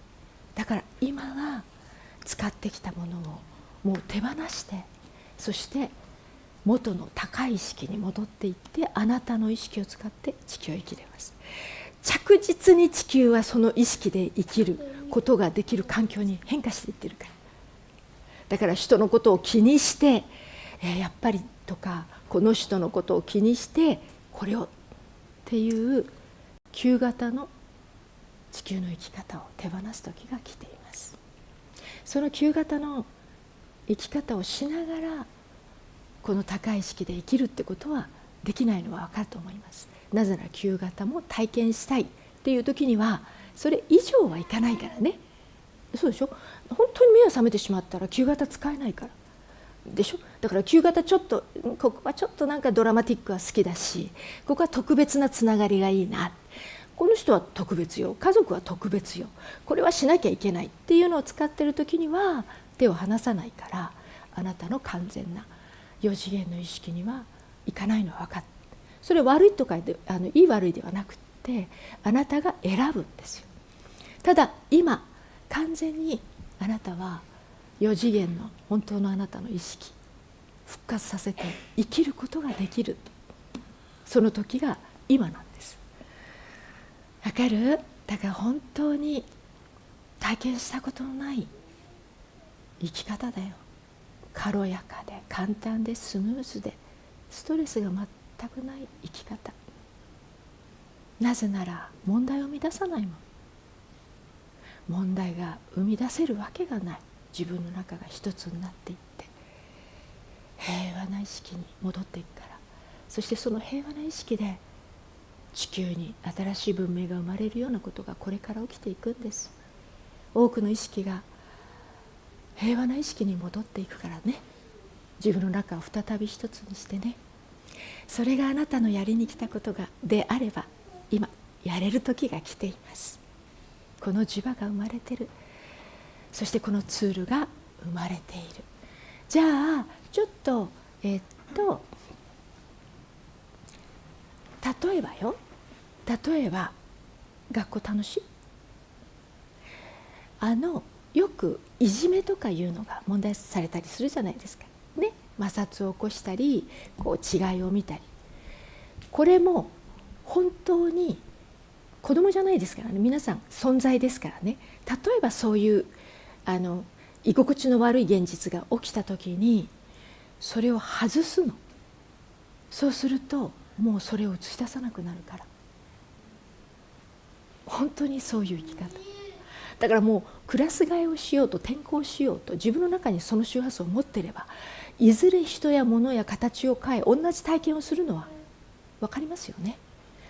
だから今は使ってきたものをもう手放して、そして元の高い意識に戻っていって、あなたの意識を使って地球を生きれます。着実に地球はその意識で生きることができる環境に変化していってるから。だから人のことを気にして、やっぱりとかこの人のことを気にしてこれをっていう旧型の地球の生き方を手放す時が来ています。その旧型の生き方をしながらこの高い意識で生きるってことはできないのは分かると思います。なぜなら旧型も体験したいっていう時にはそれ以上はいかないからね。そうでしょ。本当に目が覚めてしまったら旧型使えないからでしょ。だから旧型ちょっとここはちょっとなんかドラマティックは好きだし、ここは特別なつながりがいいな、この人は特別よ、家族は特別よ、これはしなきゃいけないっていうのを使ってる時には手を離さないから、あなたの完全な4次元の意識にはいかないのは分かって、それ悪いとかでいい悪いではなくって、あなたが選ぶんですよ。ただ今完全にあなたは4次元の本当のあなたの意識復活させて生きることができる、その時が今なんです。わかる？だから本当に体験したことのない生き方だよ。軽やかで簡単でスムーズでストレスが全くない生き方。なぜなら問題を生み出さないもん。問題が生み出せるわけがない。自分の中が一つになっていって平和な意識に戻っていくから。そしてその平和な意識で地球に新しい文明が生まれるようなことがこれから起きていくんです。多くの意識が平和な意識に戻っていくからね。自分の中を再び一つにしてね。それがあなたのやりに来たことであれば今やれる時が来ています。この磁場が生まれている。そしてこのツールが生まれている。じゃあちょっと例えばよ、例えば学校楽しい？よくいじめとかいうのが問題視されたりするじゃないですかね。摩擦を起こしたりこう違いを見たり、これも本当に子供じゃないですからね。皆さん存在ですからね。例えばそういう居心地の悪い現実が起きた時にそれを外すの。そうするともうそれを映し出さなくなるから。本当にそういう生き方だから、もうクラス替えをしようと転校しようと自分の中にその周波数を持っていれば、いずれ人や物や形を変え同じ体験をするのは分かりますよね。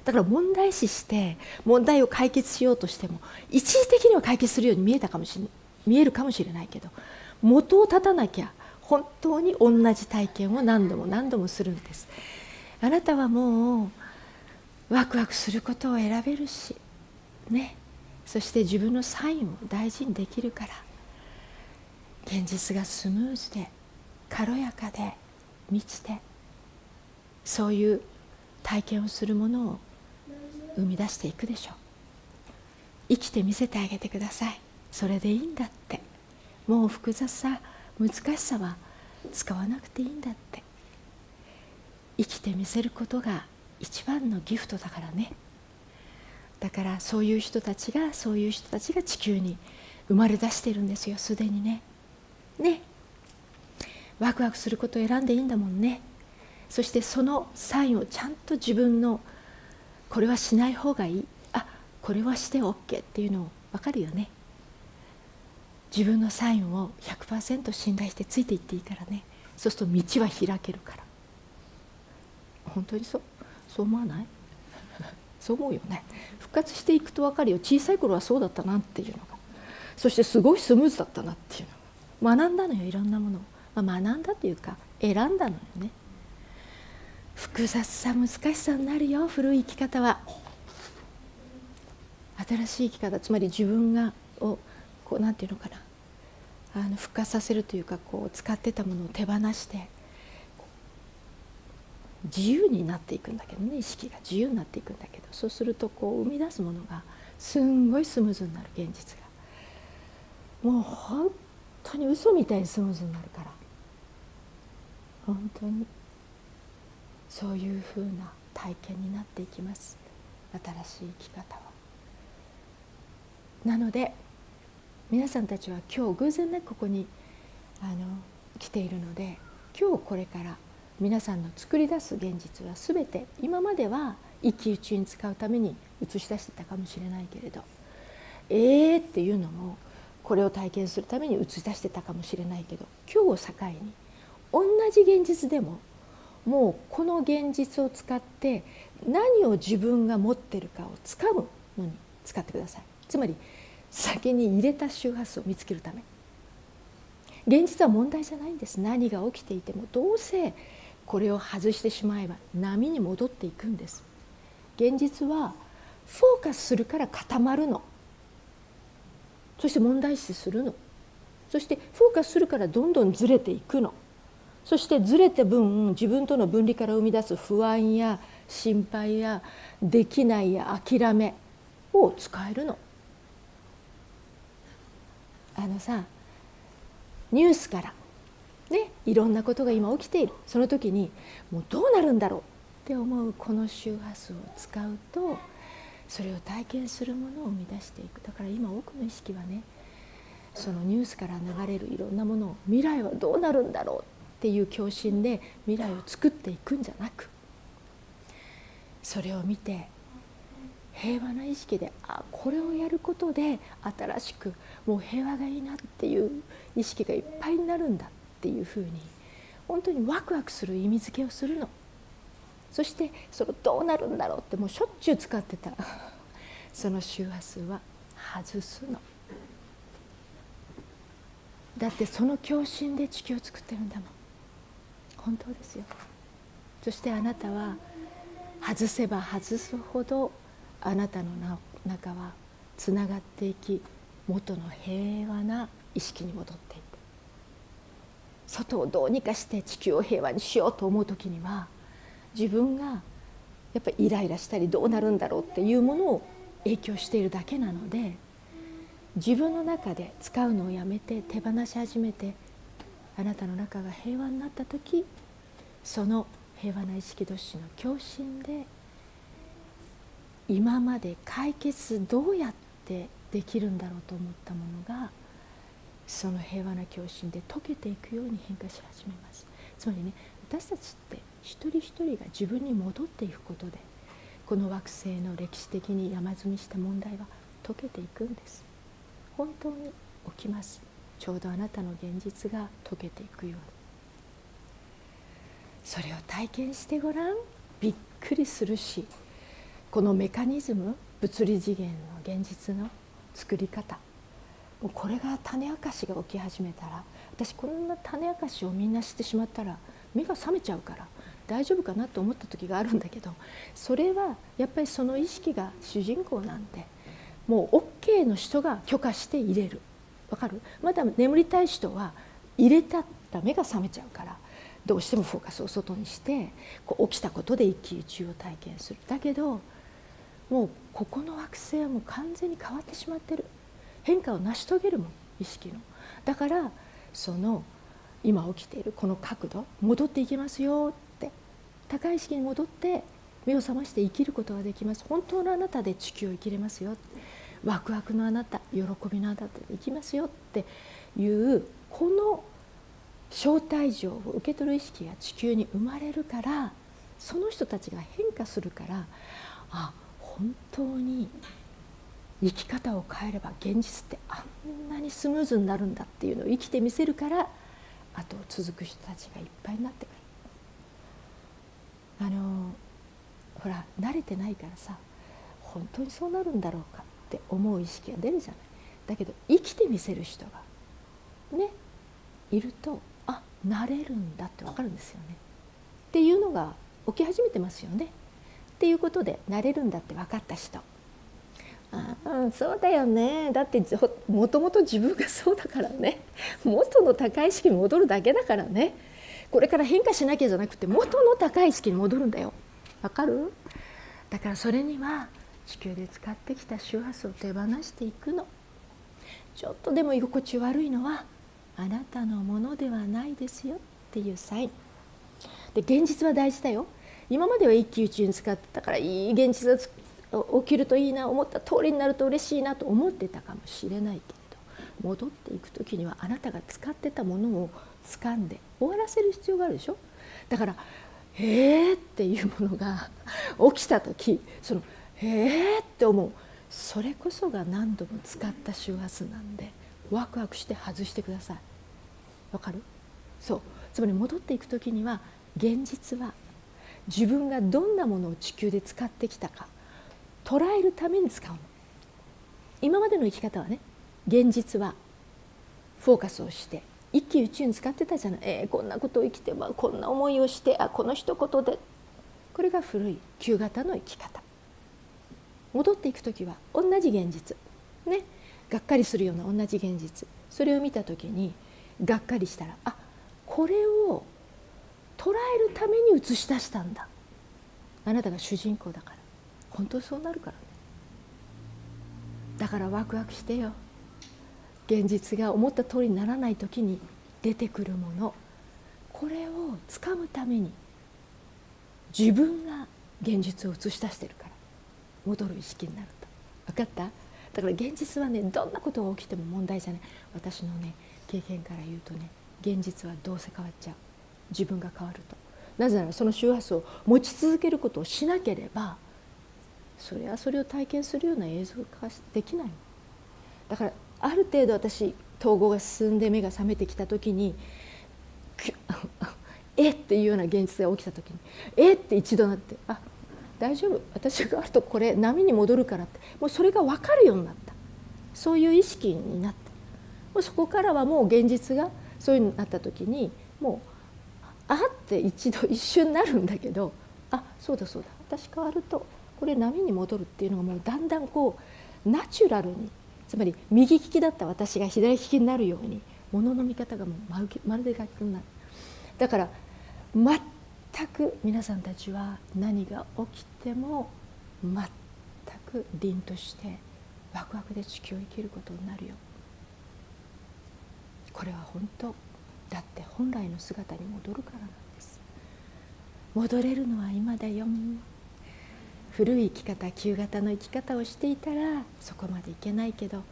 だから問題視して問題を解決しようとしても一時的には解決するように見えるかもしれないけど、元を立たなきゃ本当に同じ体験を何度も何度もするんです。あなたはもうワクワクすることを選べるしね。そして自分のサインを大事にできるから、現実がスムーズで軽やかで満ちて、そういう体験をするものを生み出していくでしょう。生きて見せてあげてください。それでいいんだって。もう複雑さ難しさは使わなくていいんだって。生きてみせることが一番のギフトだからね。だからそういう人たちが地球に生まれ出しているんですよ、すでにね。ワクワクすることを選んでいいんだもんね。そしてそのサインをちゃんと自分のこれはしない方がいい、あ、これはして OK っていうのを分かるよね。自分のサインを 100% 信頼してついていっていいからね。そうすると道は開けるから。本当にそう思わない？そう思うよね。復活していくと分かるよ。小さい頃はそうだったなっていうのが、そしてすごいスムーズだったなっていうのが学んだのよ。いろんなものを、学んだというか選んだのよね。複雑さ難しさになるよ、古い生き方は。新しい生き方、つまり自分がこうなんていうのかな、復活させるというか、こう使ってたものを手放して自由になっていくんだけどね。意識が自由になっていくんだけど、そうするとこう生み出すものがすんごいスムーズになる。現実がもう本当に嘘みたいにスムーズになるから、本当にそういうふうな体験になっていきます、新しい生き方は。なので皆さんたちは今日偶然ねここに来ているので、今日これから皆さんの作り出す現実は全て今までは一喜一憂に使うために映し出してたかもしれないけれど、っていうのもこれを体験するために映し出してたかもしれないけど、今日を境に同じ現実でももうこの現実を使って何を自分が持ってるかをつかむのに使ってください。つまり先に入れた周波数を見つけるため。現実は問題じゃないんです。何が起きていてもどうせこれを外してしまえば波に戻っていくんです。現実はフォーカスするから固まるの。そして問題視するの。そしてフォーカスするからどんどんずれていくの。そしてずれた分自分との分離から生み出す不安や心配やできないや諦めを使えるの。ニュースからね、いろんなことが今起きている。その時にもうどうなるんだろうって思うこの周波数を使うと、それを体験するものを生み出していく。だから今多くの意識はね、そのニュースから流れるいろんなものを未来はどうなるんだろうっていう共振で未来を作っていくんじゃなく、それを見て平和な意識で、これをやることで新しくもう平和がいいなっていう意識がいっぱいになるんだっていうふうに本当にワクワクする意味付けをするの。そしてそれどうなるんだろうってもうしょっちゅう使ってたその周波数は外すの。だってその共振で地球を作ってるんだもん。本当ですよ。そしてあなたは外せば外すほどあなたの中はつながっていき、元の平和な意識に戻っていく。外をどうにかして地球を平和にしようと思う時には、自分がやっぱりイライラしたりどうなるんだろうっていうものを影響しているだけなので、自分の中で使うのをやめて手放し始めて、あなたの中が平和になった時、その平和な意識同士の共振で今まで解決どうやってできるんだろうと思ったものが、その平和な共振で溶けていくように変化し始めます。つまりね、私たちって一人一人が自分に戻っていくことで、この惑星の歴史的に山積みした問題は解けていくんです。本当に起きます。ちょうどあなたの現実が解けていくように。それを体験してごらん。びっくりするし、このメカニズム、物理次元の現実の作り方、もうこれが種明かしが起き始めたら、私こんな種明かしをみんな知ってしまったら目が覚めちゃうから大丈夫かなと思った時があるんだけど、それはやっぱりその意識が主人公なんで、もう OK の人が許可して入れる。わかる？まだ眠りたい人は入れたら目が覚めちゃうから、どうしてもフォーカスを外にして起きたことで一喜一憂を体験する。だけどもうここの惑星はもう完全に変わってしまってる。変化を成し遂げるもん、意識の。だからその今起きているこの角度、戻っていきますよって、高い意識に戻って目を覚まして生きることができます。本当のあなたで地球を生きれますよ。ワクワクのあなた、喜びのあなたで生きますよっていう、この招待状を受け取る意識が地球に生まれるから、その人たちが変化するから、あ、本当に生き方を変えれば現実ってあんなにスムーズになるんだっていうのを生きてみせるから、後を続く人たちがいっぱいになってくる。ほら慣れてないからさ、本当にそうなるんだろうかって思う意識が出るじゃない。だけど生きてみせる人がねいると、あ、なれるんだって分かるんですよね。っていうのが起き始めてますよね。っていうことで、なれるんだって分かった人、ああそうだよね、だってもともと自分がそうだからね、元の高い意識に戻るだけだからね、これから変化しなきゃじゃなくて元の高い意識に戻るんだよ。分かる？だからそれには地球で使ってきた周波数を手放していくの。ちょっとでも居心地悪いのはあなたのものではないですよっていうサインで、現実は大事だよ。今までは一喜一憂に使ってたから、いい現実が起きるといいな、思った通りになると嬉しいなと思ってたかもしれないけれど、戻っていく時にはあなたが使ってたものを掴んで終わらせる必要があるでしょ。だからへーっていうものが起きた時、そのへーって思う、それこそが何度も使った周波数なんで、ワクワクして外してください。わかる？そう、つまり戻っていく時には、現実は自分がどんなものを地球で使ってきたか捉えるために使うの。今までの生き方はね、現実はフォーカスをして一喜一憂に使ってたじゃない。こんなことを生きて、こんな思いをして、この一言で、これが古い旧型の生き方。戻っていく時は同じ現実ね、がっかりするような同じ現実、それを見た時にがっかりしたら、あ、これを捉えるために映し出したんだ、あなたが主人公だから。本当にそうなるからね。だからワクワクしてよ。現実が思った通りにならない時に出てくるもの、これをつかむために自分が現実を映し出してるから戻る意識になると。分かった？だから現実はね、どんなことが起きても問題じゃない。私のね経験から言うとね、現実はどうせ変わっちゃう、自分が変わると。なぜならその周波数を持ち続けることをしなければ、それはそれを体験するような映像化できない。だからある程度私統合が進んで目が覚めてきた時にっていうような現実が起きた時にって一度なって、あ、大丈夫、私があるとこれ波に戻るからって、もうそれが分かるようになった。そういう意識になった。もうそこからはもう現実がそういうになった時に、もうって一瞬なるんだけど、あ、そうだそうだ、私変わるとこれ波に戻るっていうのがもうだんだんこうナチュラルに、つまり右利きだった私が左利きになるように、ものの見方がもうまるで逆になる。だから全く皆さんたちは何が起きても全く凛としてワクワクで地球を生きることになるよ。これは本当だって、本来の姿に戻るからなんです。戻れるのは今だよ。古い生き方、旧型の生き方をしていたらそこまでいけないけど、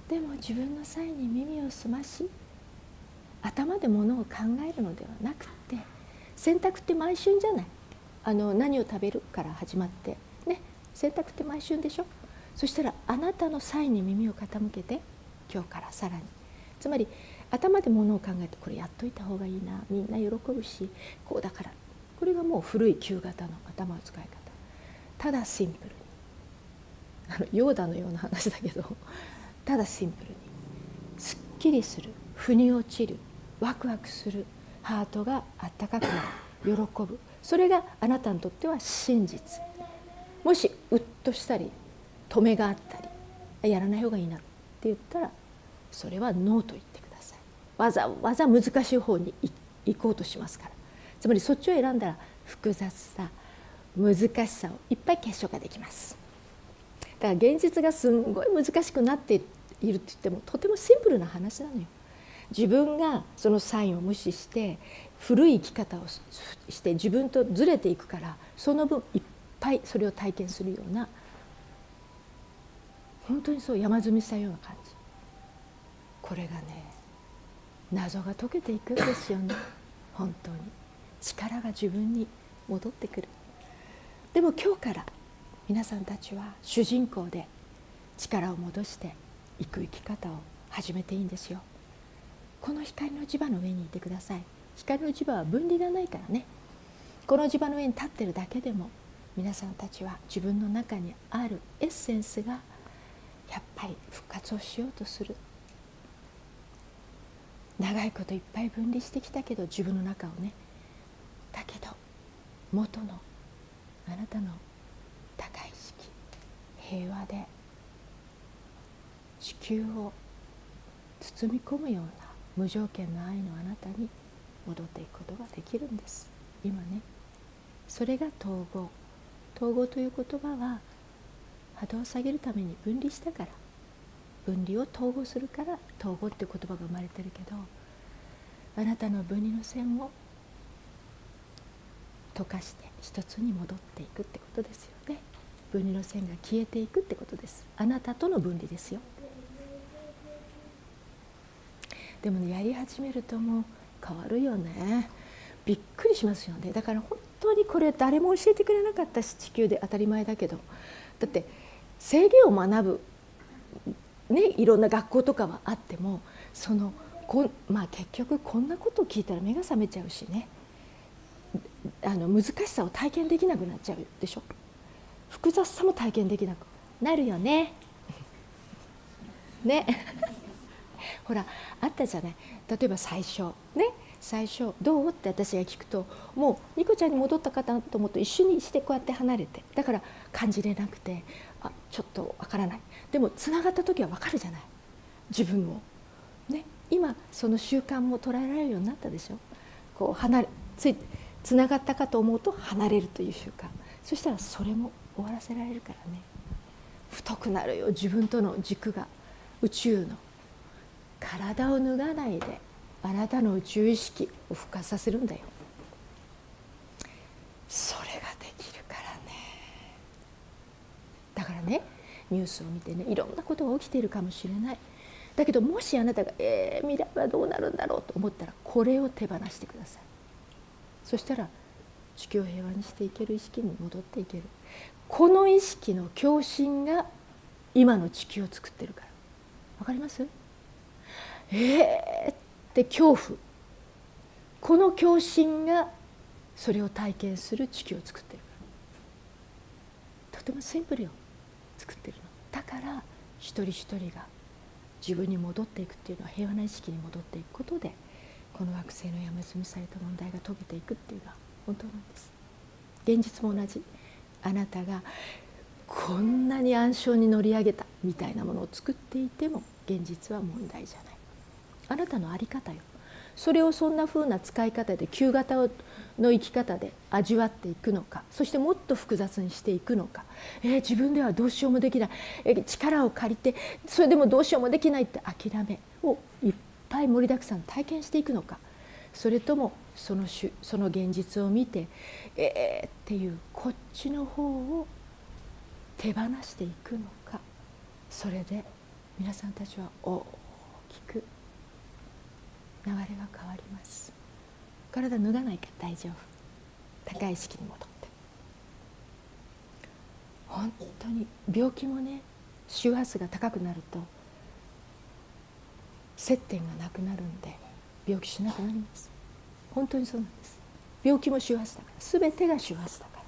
でも自分の際に耳を澄まし、頭でものを考えるのではなくて、選択って毎春じゃない。何を食べるから始まってね、選択って毎春でしょ。そしたらあなたの際に耳を傾けて、今日からさらに、つまり頭でものを考えて、これやっといた方がいいな、みんな喜ぶしこうだから、これがもう古い旧型の頭の使い方。ただシンプルに、ヨーダのような話だけど、ただシンプルにすっきりする、腑に落ちる、ワクワクする、ハートがあったかくなる、喜ぶ、それがあなたにとっては真実。もしうっとしたり止めがあったり、やらない方がいいなって言ったら、それはノーと言ってください。わざわざ難しい方に行こうとしますから。つまりそっちを選んだら複雑さ、難しさをいっぱい結晶化できます。だから現実がすんごい難しくなっているって言っても、とてもシンプルな話なのよ。自分がそのサインを無視して古い生き方をして自分とずれていくから、その分いっぱいそれを体験するような、本当にそう山積みしたような感じ。これがね、謎が解けていくんですよね。本当に力が自分に戻ってくる。でも今日から皆さんたちは主人公で力を戻していく生き方を始めていいんですよ。この光の磁場の上にいてください。光の磁場は分離がないからね。この磁場の上に立ってるだけでも皆さんたちは自分の中にあるエッセンスがやっぱり復活をしようとする。長いこといっぱい分離してきたけど自分の中をね、だけど元のあなたの高い意識、平和で地球を包み込むような無条件の愛のあなたに戻っていくことができるんです。今ね、それが統合。統合という言葉は波動を下げるために分離したから、分離を統合するから統合っていう言葉が生まれてるけど、あなたの分離の線を溶かして一つに戻っていくってことですよね。分離の線が消えていくってことです。あなたとの分離ですよ。でもね、やり始めるともう変わるよね。びっくりしますよね。だから本当にこれ誰も教えてくれなかったし、地球で当たり前だけど、だって制限を学ぶね、いろんな学校とかはあっても、結局こんなことを聞いたら目が覚めちゃうしね、難しさを体験できなくなっちゃうでしょ。複雑さも体験できなくなるよね。ねほらあったじゃない。例えば最初どうって私が聞くと、もうニコちゃんに戻ったかなと思うと一緒にしてこうやって離れて、だから感じれなくて、ちょっとわからない。でもつながった時はわかるじゃない、自分をね。今その習慣も捉えられるようになったでしょ。こうつながったかと思うと離れるという習慣。そしたらそれも終わらせられるからね。太くなるよ、自分との軸が。宇宙の体を脱がないであなたの宇宙意識を復活させるんだよ。それができるからね。だからね、ニュースを見てね、いろんなことが起きているかもしれない。だけどもしあなたが未来はどうなるんだろうと思ったら、これを手放してください。そしたら地球を平和にしていける意識に戻っていける。この意識の共振が今の地球を作ってるから。わかります？って恐怖、この共振がそれを体験する地球を作ってるから。とてもシンプルよ、作ってるの。だから一人一人が自分に戻っていくっていうのは、平和な意識に戻っていくことで、この惑星の山積みされた問題が解けていくっていうのは本当なんです。現実も同じ。あなたがこんなに暗礁に乗り上げたみたいなものを作っていても、現実は問題じゃない。あなたの在り方よ。それをそんな風な使い方で、旧型の生き方で味わっていくのか、そしてもっと複雑にしていくのか、自分ではどうしようもできない、力を借りてそれでもどうしようもできないって諦めをいっぱい盛りだくさん体験していくのか、それともその現実を見てっていうこっちの方を手放していくのか。それで皆さんたちは大きく流れが変わります。体脱がないから大丈夫。高い意識に戻って。本当に病気もね、周波数が高くなると接点がなくなるんで病気しなくなります。本当にそうなんです。病気も周波数だから、全てが周波数だから、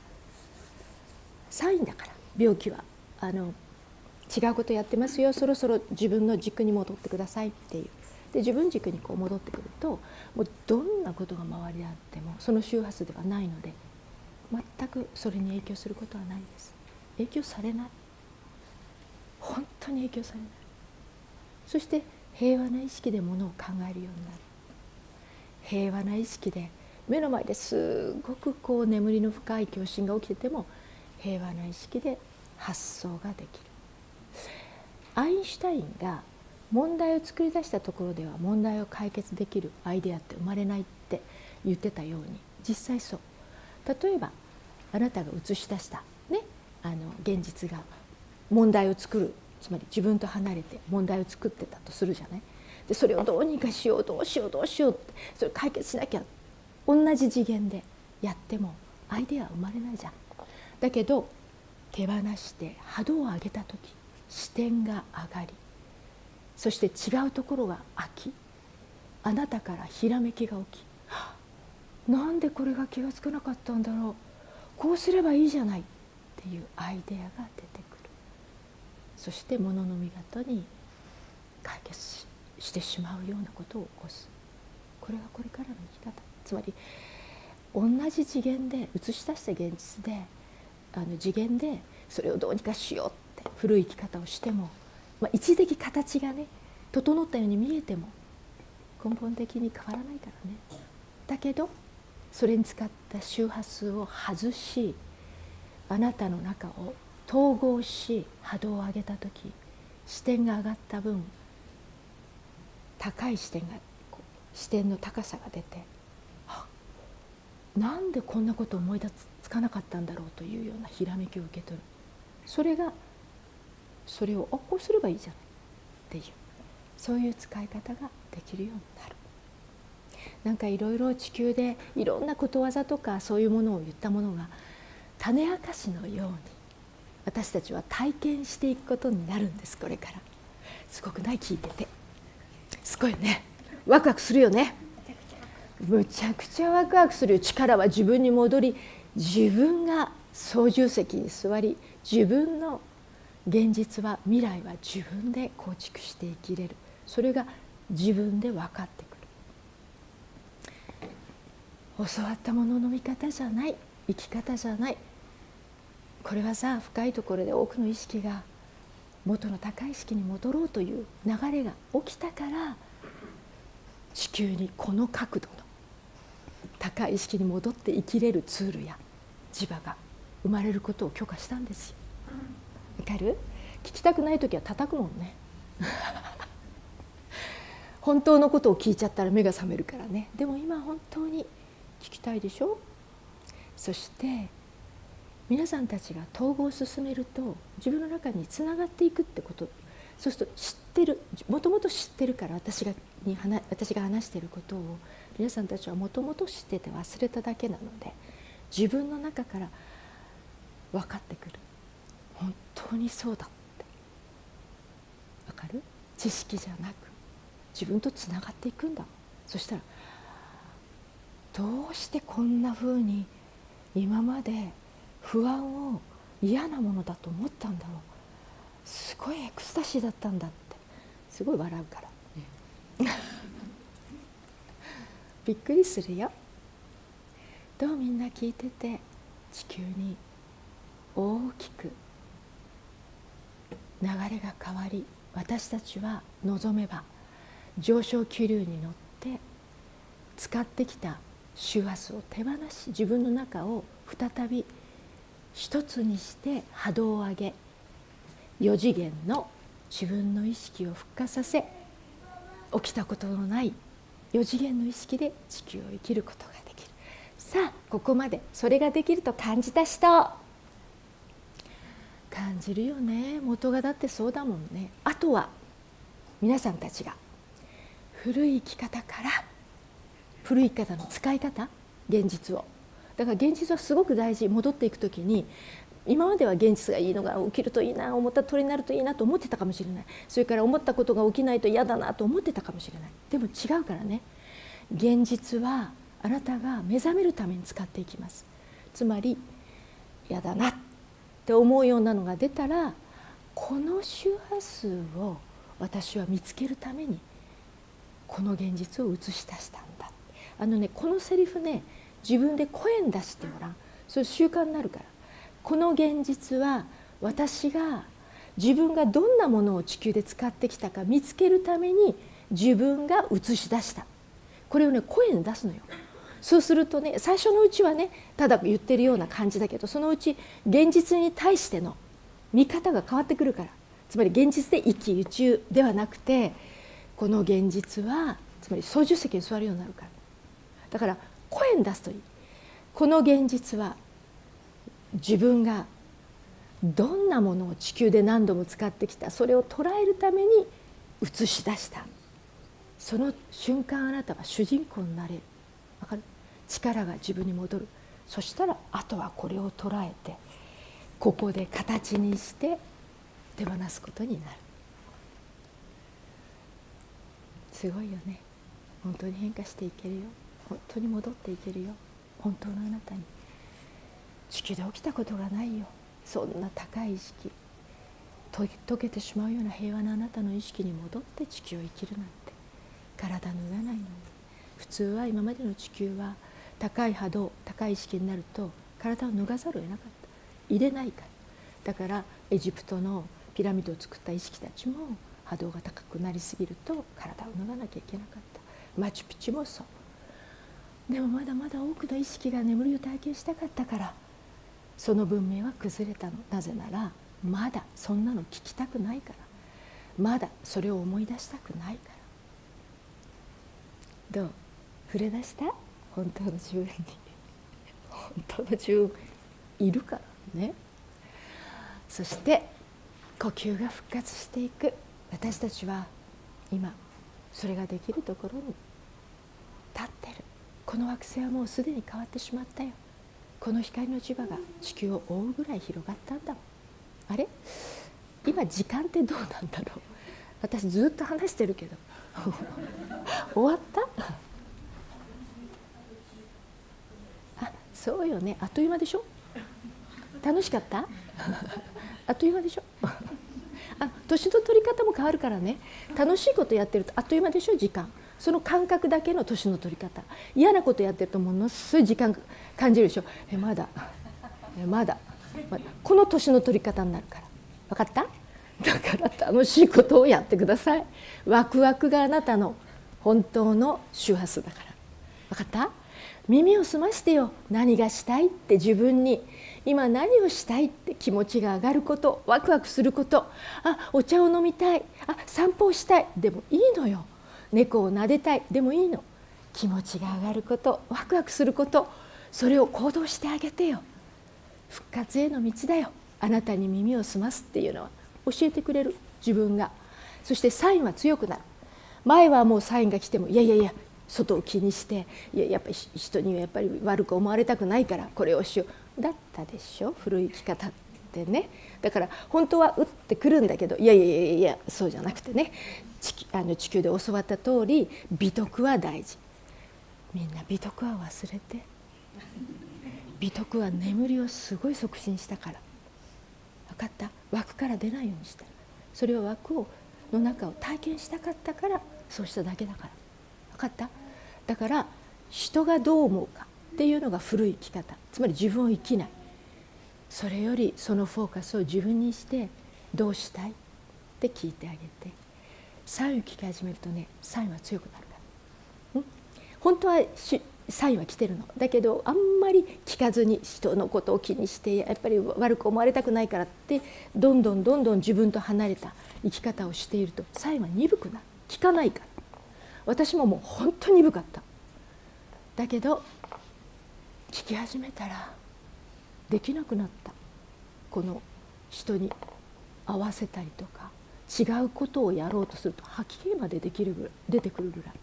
サインだから。病気は違うことやってますよ、そろそろ自分の軸に戻ってくださいっていう。で自分軸にこう戻ってくると、もうどんなことが周りであってもその周波数ではないので、全くそれに影響することはないです。影響されない。本当に影響されない。そして平和な意識でものを考えるようになる。平和な意識で目の前ですごくこう眠りの深い共振が起きてても、平和な意識で発想ができる。アインシュタインが問題を作り出したところでは問題を解決できるアイデアって生まれないって言ってたように、実際そう。例えばあなたが映し出したね、現実が問題を作る、つまり自分と離れて問題を作ってたとするじゃない。でそれをどうにかしよう、どうしようどうしようってそれ解決しなきゃ、同じ次元でやってもアイデアは生まれないじゃん。だけど手放して波動を上げた時、視点が上がり、そして違うところが開き、あなたからひらめきが起き、なんでこれが気がつかなかったんだろう、こうすればいいじゃないっていうアイデアが出てくる。そして物の見事に解決してしまうようなことを起こす。これがこれからの生き方。つまり同じ次元で映し出した現実で次元でそれをどうにかしようって古い生き方をしても、一時的形がね整ったように見えても根本的に変わらないからね。だけどそれに使った周波数を外し、あなたの中を統合し波動を上げた時、視点が上がった分、高い視点の高さが出て、なんでこんなこと思いつかなかったんだろうというようなひらめきを受け取る。それをこうすればいいじゃないっていう、そういう使い方ができるようになる。なんかいろいろ地球でいろんなことわざとかそういうものを言ったものが種明かしのように私たちは体験していくことになるんです。これからすごくない？聞いててすごいね、ワクワクするよね。むちゃくちゃワクワクするよ。力は自分に戻り、自分が操縦席に座り、自分の現実は未来は自分で構築して生きれる。それが自分で分かってくる。教わったものの見方じゃない、生き方じゃない。これはさ、深いところで多くの意識が元の高い意識に戻ろうという流れが起きたから、地球にこの角度の高い意識に戻って生きれるツールや磁場が生まれることを許可したんですよ。わかる？聞きたくないときは叩くもんね本当のことを聞いちゃったら目が覚めるからね。でも今本当に聞きたいでしょ。そして皆さんたちが統合を進めると自分の中につながっていくってこと。そうすると知ってる、もともと知ってるから、私が話していることを皆さんたちはもともと知ってて忘れただけなので、自分の中から分かってくる。本当にそうだって分かる？知識じゃなく自分とつながっていくんだ。そしたらどうしてこんなふうに今まで不安を嫌なものだと思ったんだろう、すごいエクスタシーだったんだって、すごい笑うからびっくりするよ。どうみんな聞いてて、地球に大きく流れが変わり、私たちは望めば上昇気流に乗って使ってきた周波数を手放し、自分の中を再び一つにして波動を上げ、4次元の自分の意識を復活させ、起きたことのない4次元の意識で地球を生きることができる。さあ、ここまでそれができると感じた人、感じるよね。元がだってそうだもんね。あとは皆さんたちが古い生き方から、古い生き方の使い方、現実を、だから現実はすごく大事。戻っていくときに、今までは現実がいいのが起きるといいな、思った通りになるといいなと思ってたかもしれない。それから思ったことが起きないと嫌だなと思ってたかもしれない。でも違うからね。現実はあなたが目覚めるために使っていきます。つまり嫌だなって思うようなのが出たら、この周波数を私は見つけるためにこの現実を映し出したんだ。このセリフね、自分で声に出してごらん。そういう習慣になるから。この現実は私が自分がどんなものを地球で使ってきたか見つけるために自分が映し出した。これをね、声に出すのよ。そうするとね、最初のうちはね、ただ言ってるような感じだけど、そのうち現実に対しての見方が変わってくるから。つまり現実で一喜一憂ではなくて、この現実はつまり操縦席に座るようになるから。だから声に出すといい。この現実は自分がどんなものを地球で何度も使ってきた、それを捉えるために映し出した。その瞬間あなたは主人公になれる。わかる？力が自分に戻る。そしたらあとはこれを捉えてここで形にして手放すことになる。すごいよね。本当に変化していけるよ。本当に戻っていけるよ。本当のあなたに。地球で起きたことがないよ。そんな高い意識、溶けてしまうような平和なあなたの意識に戻って地球を生きるなんて体脱がないのに。普通は今までの地球は高い波動、高い意識になると体を脱がざるを得なかった。入れないから。だからエジプトのピラミッドを作った意識たちも波動が高くなりすぎると体を脱がなきゃいけなかった。マチュピチュもそう。でもまだまだ多くの意識が眠りを体験したかったからその文明は崩れたの。なぜならまだそんなの聞きたくないから、まだそれを思い出したくないから。どう？触れ出した？本当の自分に本当の自分いるからね。そして呼吸が復活していく。私たちは今それができるところに立ってる。この惑星はもうすでに変わってしまったよ。この光の磁場が地球を覆うぐらい広がったんだもん。あれ？今時間ってどうなんだろう。私ずっと話してるけど終わった？あ、そうよね。あっという間でしょ。楽しかったあっという間でしょ年の取り方も変わるからね。楽しいことやってるとあっという間でしょ。時間、その感覚だけの年の取り方。嫌なことやってるとものすごい時間感じるでしょ。まだこの年の取り方になるから。分かった？だから楽しいことをやってください。ワクワクがあなたの本当の周波数だから。分かった？耳を澄ましてよ。何がしたいって自分に今何をしたいって気持ちが上がること、ワクワクすること。あ、お茶を飲みたい、あ、散歩をしたいでもいいのよ。猫を撫でたいでもいいの。気持ちが上がること、ワクワクすること、それを行動してあげてよ。復活への道だよ。あなたに耳を澄ますっていうのは教えてくれる自分が。そしてサインは強くなる。前はもうサインが来てもいや外を気にしてやっぱり人にはやっぱり悪く思われたくないからこれをしようだったでしょ。古い生き方ってね。だから本当は打ってくるんだけどいやそうじゃなくてね、地球で教わった通り美徳は大事。みんな美徳は忘れて。美徳は眠りをすごい促進したから。分かった？枠から出ないようにした。それは枠の中を体験したかったからそうしただけだから。分かった？だから人がどう思うかっていうのが古い生き方、つまり自分を生きない。それよりそのフォーカスを自分にしてどうしたいって聞いてあげて、サインを聞き始めるとね、サインは強くなるから。本当はサインは来てるのだけどあんまり聞かずに人のことを気にしてやっぱり悪く思われたくないからってどんどん自分と離れた生き方をしているとサインは鈍くなる。聞かないから。私ももう本当に鈍かった。だけど聞き始めたらできなくなった。この人に合わせたりとか違うことをやろうとすると吐き気まで出てくるぐらい。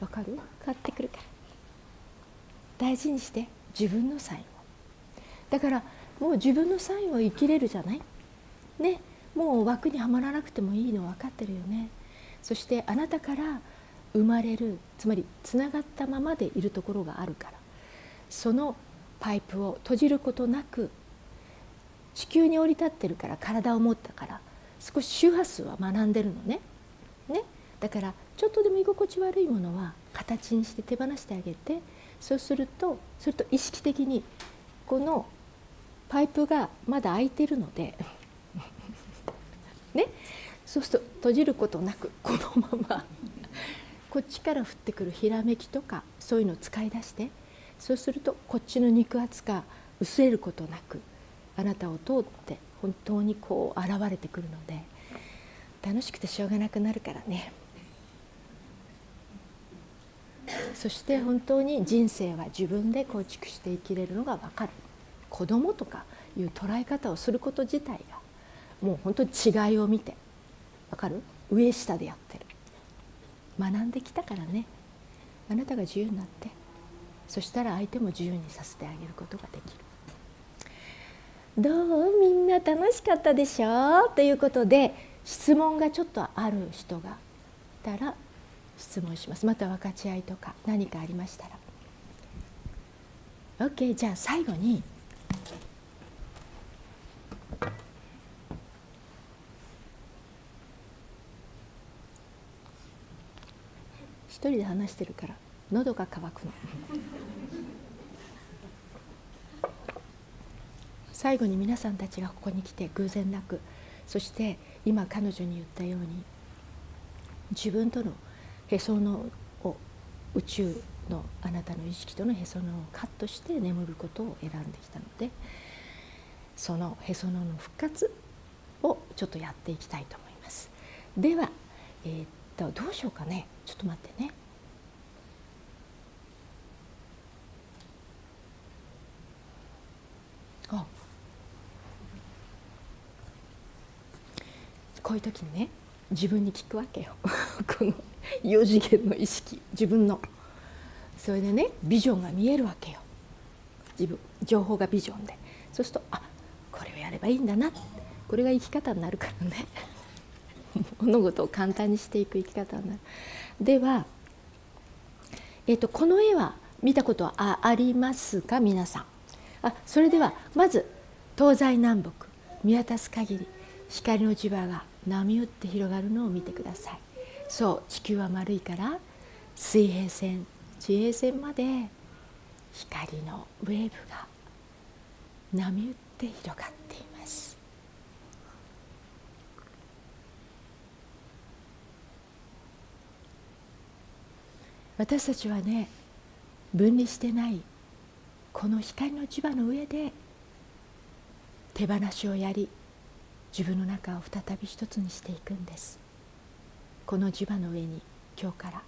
わかる？変わってくるから大事にして自分のサインを。だからもう自分のサインを生きれるじゃないね。もう枠にはまらなくてもいいの分かってるよね。そしてあなたから生まれる、つまりつながったままでいるところがあるから、そのパイプを閉じることなく地球に降り立ってるから体を持ったから少し周波数は学んでるのね。だからちょっとでも居心地悪いものは形にして手放してあげて、そうすると意識的にこのパイプがまだ開いてるのでね、そうすると閉じることなくこのままこっちから降ってくるひらめきとかそういうのを使い出して、そうするとこっちの肉厚が薄れることなくあなたを通って本当にこう現れてくるので楽しくてしょうがなくなるからね。そして本当に人生は自分で構築して生きれるのが分かる。子供とかいう捉え方をすること自体がもう本当に違いを見て分かる？上下でやってる。学んできたからね。あなたが自由になって、そしたら相手も自由にさせてあげることができる。どう？みんな楽しかったでしょ？ということで、質問がちょっとある人がいたら質問します。また分かち合いとか何かありましたら OK。 じゃあ最後に一人で話してるから喉が渇くの。最後に皆さんたちがここに来て偶然なく、そして今彼女に言ったように自分とのへその緒、宇宙のあなたの意識とのへその緒をカットして眠ることを選んできたので、そのへその緒の復活をちょっとやっていきたいと思います。では、どうしようかね。ちょっと待ってね。こういう時にね、自分に聞くわけよこの4次元の意識、自分の。それでね、ビジョンが見えるわけよ。自分、情報がビジョンで。そうすると、あ、これをやればいいんだな、これが生き方になるからね物事を簡単にしていく生き方になる。では、この絵は見たことは ありますか皆さん。それではまず東西南北見渡す限り光の磁場が波打って広がるのを見てください。そう、地球は丸いから水平線、地平線まで光のウェーブが波打って広がっています。私たちはね、分離してないこの光の磁場の上で手放しをやり、自分の中を再び一つにしていくんです。この磁場の上に今日から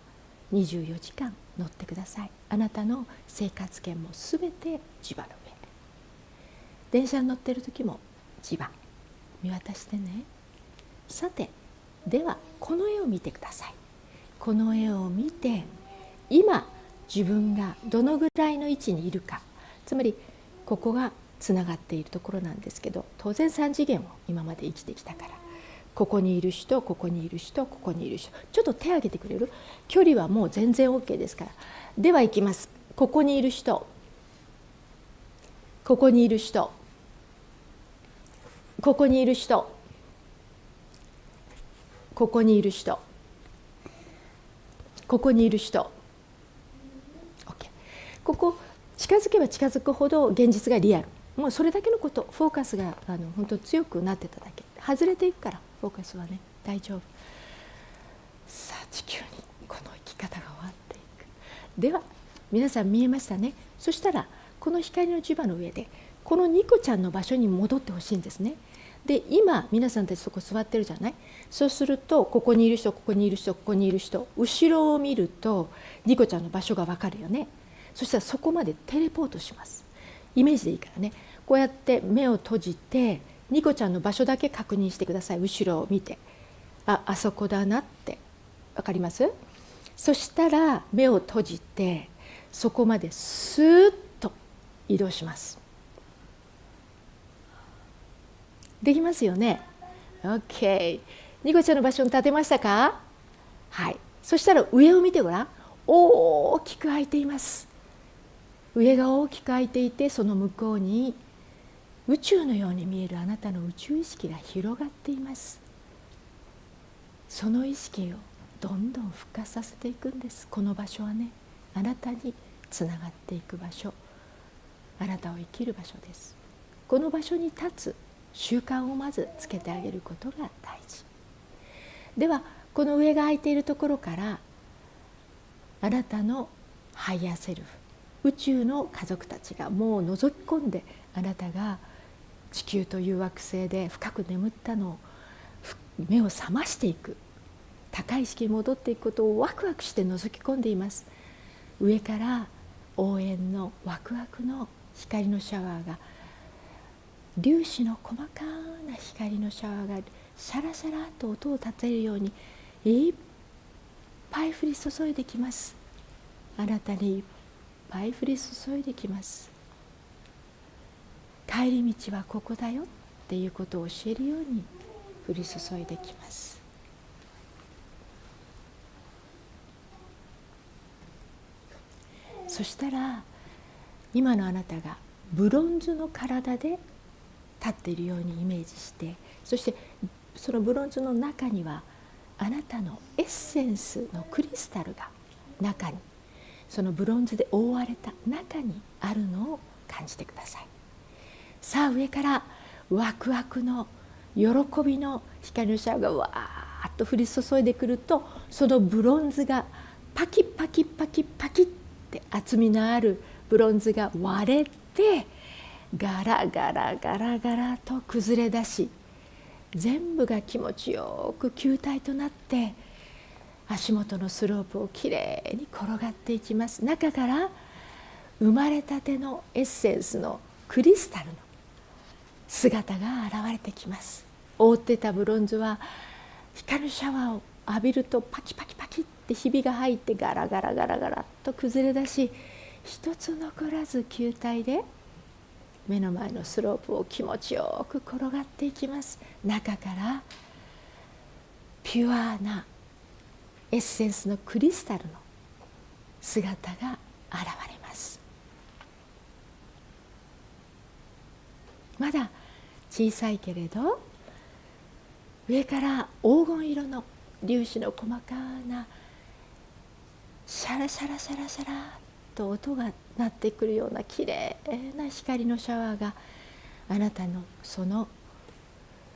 24時間乗ってください。あなたの生活圏もすべて磁場の上。電車に乗っている時も磁場見渡してね。さて、ではこの絵を見てください。この絵を見て、今自分がどのぐらいの位置にいるか、つまりここがつながっているところなんですけど、当然3次元を今まで生きてきたから、ここにいる人、ここにいる人、ここにいる人、ちょっと手を挙げてくれる？距離はもう全然 OK ですから。では行きます。ここにいる人、ここにいる人、ここにいる人、ここにいる人、ここにいる人、 OK。 ここ近づけば近づくほど現実がリアル。もうそれだけのこと、フォーカスが本当強くなってただけ。外れていくからフォーカスはね、大丈夫。さあ、地球にこの生き方が終わっていく。では皆さん見えましたね。そしたらこの光の磁場の上でこのニコちゃんの場所に戻ってほしいんですね。で、今皆さんたちそこ座ってるじゃない。そうするとここにいる人、ここにいる人、ここにいる人、後ろを見るとニコちゃんの場所が分かるよね。そしたらそこまでテレポートします。イメージでいいからね。こうやって目を閉じてニコちゃんの場所だけ確認してください。後ろを見て、あそこだなって分かります？そしたら目を閉じてそこまでスーッと移動します。できますよね。 OK。 ニコちゃんの場所に立てましたか？はい。そしたら上を見てごらん。大きく開いています。上が大きく開いていて、その向こうに宇宙のように見えるあなたの宇宙意識が広がっています。その意識をどんどん復活させていくんです。この場所はね、あなたにつながっていく場所、あなたを生きる場所です。この場所に立つ習慣をまずつけてあげることが大事。ではこの上が空いているところからあなたのハイヤーセルフ、宇宙の家族たちがもう覗き込んで、あなたが地球という惑星で深く眠ったのを目を覚ましていく、高い意識に戻っていくことをワクワクして覗き込んでいます。上から応援のワクワクの光のシャワーが、粒子の細かな光のシャワーがシャラシャラと音を立てるようにいっぱい降り注いできます。あなたにいっぱい降り注いできます。帰り道はここだよっていうことを教えるように降り注いできます。そしたら今のあなたがブロンズの体で立っているようにイメージして、そしてそのブロンズの中にはあなたのエッセンスのクリスタルが中に、そのブロンズで覆われた中にあるのを感じてください。さあ上からワクワクの喜びの光のシャワーがわーっと降り注いでくると、そのブロンズがパキパキパキパキって厚みのあるブロンズが割れて、ガラガラガラガラと崩れ出し、全部が気持ちよく球体となって足元のスロープをきれいに転がっていきます。中から生まれたてのエッセンスのクリスタルの姿が現れてきます。覆ってたブロンズは光のシャワーを浴びるとパキパキパキってひびが入ってガラガラガラガラと崩れ出し、一つ残らず球体で目の前のスロープを気持ちよく転がっていきます。中からピュアなエッセンスのクリスタルの姿が現れます。まだ小さいけれど、上から黄金色の粒子の細かなシャラシャラシャラシャラと音が鳴ってくるようなきれいな光のシャワーがあなたのその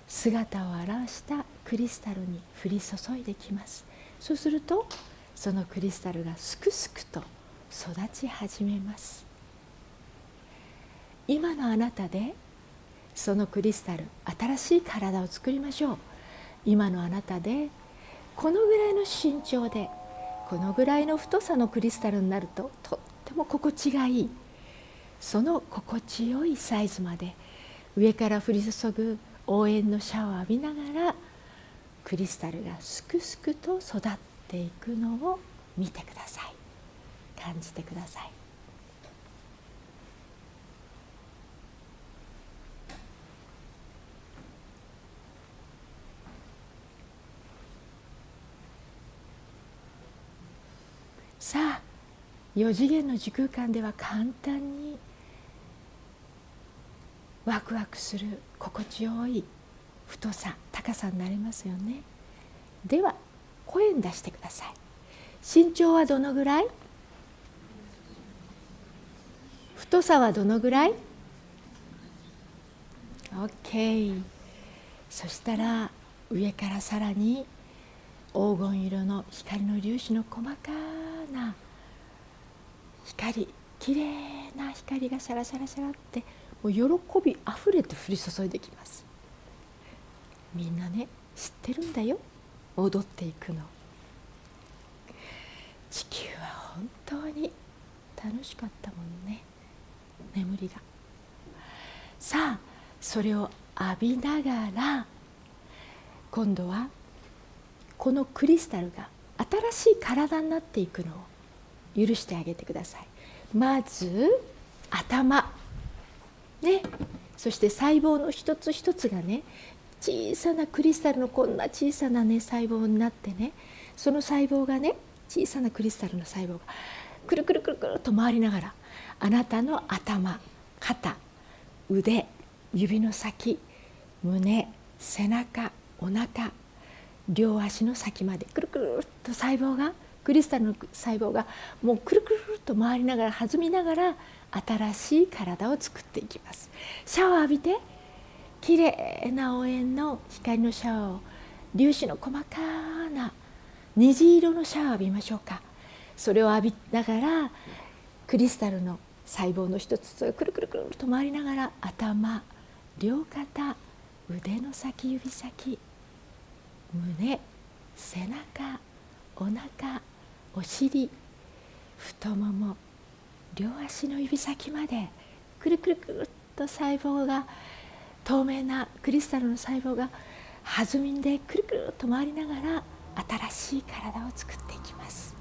姿を表したクリスタルに降り注いできます。そうするとそのクリスタルがすくすくと育ち始めます。今のあなたでそのクリスタル、新しい体を作りましょう。今のあなたでこのぐらいの身長でこのぐらいの太さのクリスタルになるととっても心地がいい、その心地よいサイズまで上から降り注ぐ応援のシャワーを浴びながらクリスタルがすくすくと育っていくのを見てください。感じてください。さあ4次元の時空間では簡単にワクワクする心地よい太さ、高さになりますよね。では声に出してください。身長はどのぐらい？太さはどのぐらい？ OK。 そしたら上からさらに黄金色の光の粒子の細かな光、きれいな光がシャラシャラシャラってもう喜びあふれて降り注いできます。みんなね知ってるんだよ、踊っていくの。地球は本当に楽しかったもんね、眠りが。さあそれを浴びながら今度はこのクリスタルが新しい体になっていくのを許してあげてください。まず頭ね、そして細胞の一つ一つがね、小さなクリスタルのこんな小さなね細胞になってね、その細胞がね、小さなクリスタルの細胞がくるくるくるくると回りながらあなたの頭、肩、腕、指の先、胸、背中、お腹、両足の先までくるくるっと細胞が、クリスタルの細胞がもうくるくるっと回りながら弾みながら新しい体を作っていきます。シャワー浴びてきれいな応援の光のシャワーを、粒子の細かな虹色のシャワーを浴びましょうか。それを浴びながらクリスタルの細胞の一つずつがくるくるくると回りながら頭、両肩、腕の先、指先、胸、背中、お腹、お尻、太もも、両足の指先までくるくるくるっと細胞が、透明なクリスタルの細胞が弾みでくるくるっと回りながら新しい体を作っていきます。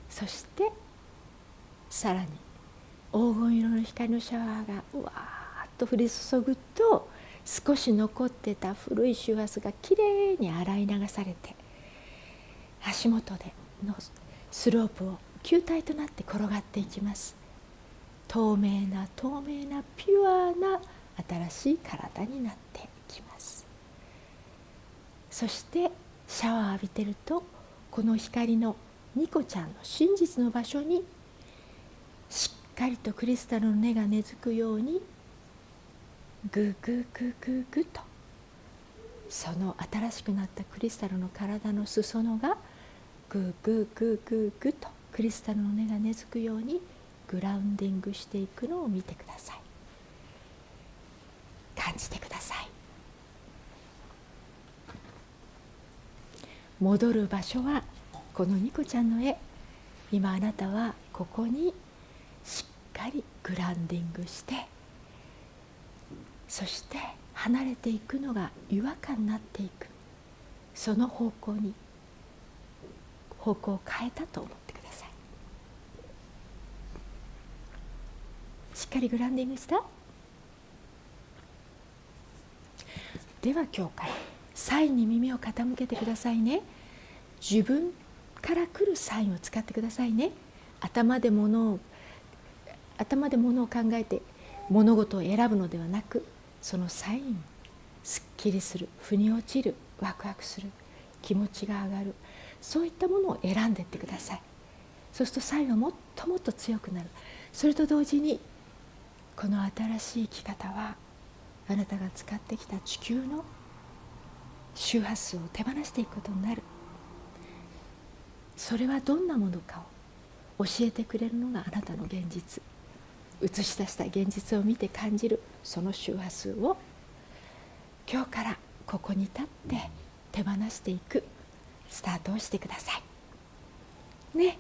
そしてさらに黄金色の光のシャワーがうわーっと降り注ぐと、少し残ってた古い周波数がきれいに洗い流されて、足元でのスロープを球体となって転がっていきます。透明なピュアな新しい体になっていきます。そしてシャワーを浴びてると、この光のニコちゃんの真実の場所にしっかりとクリスタルの根が根付くように、グググググとその新しくなったクリスタルの体の裾野がグググググとクリスタルの根が根付くようにグラウンディングしていくのを見てください。感じてください。戻る場所はこのニコちゃんの絵。今あなたはここにしっかりグラウンディングして、そして離れていくのが違和感になっていく、その方向を変えたと思ってください。しっかりグラウンディングした？では今日からサインに耳を傾けてくださいね。自分から来るサインを使ってくださいね。頭で物を考えて物事を選ぶのではなく、そのサイン、すっきりする、腑に落ちる、ワクワクする、気持ちが上がる、そういったものを選んでいってください。そうするとサインはもっともっと強くなる。それと同時に、この新しい生き方はあなたが使ってきた地球の周波数を手放していくことになる。それはどんなものかを教えてくれるのがあなたの現実。映し出した現実を見て感じるその周波数を、今日からここに立って手放していくスタートをしてくださいね。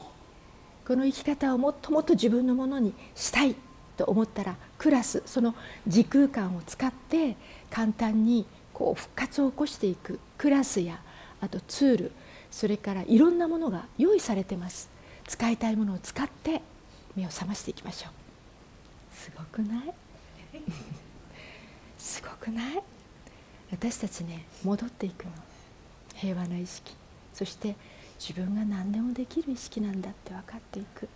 この生き方をもっともっと自分のものにしたいと思ったら、クラス、その時空間を使って簡単にこう復活を起こしていくクラスや、あとツール、それからいろんなものが用意されてます。使いたいものを使って目を覚ましていきましょう。すごくない？すごくない？私たちね、戻っていくの。平和な意識、そして自分が何でもできる意識なんだって分かっていく。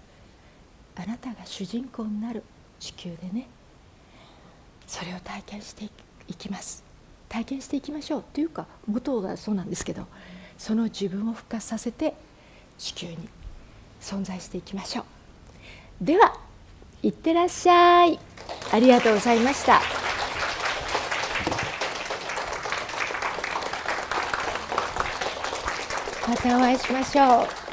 あなたが主人公になる地球でね、それを体験していきます。体験していきましょうというか、元がそうなんですけど、その自分を復活させて地球に存在していきましょう。では、いってらっしゃい。ありがとうございました。またお会いしましょう。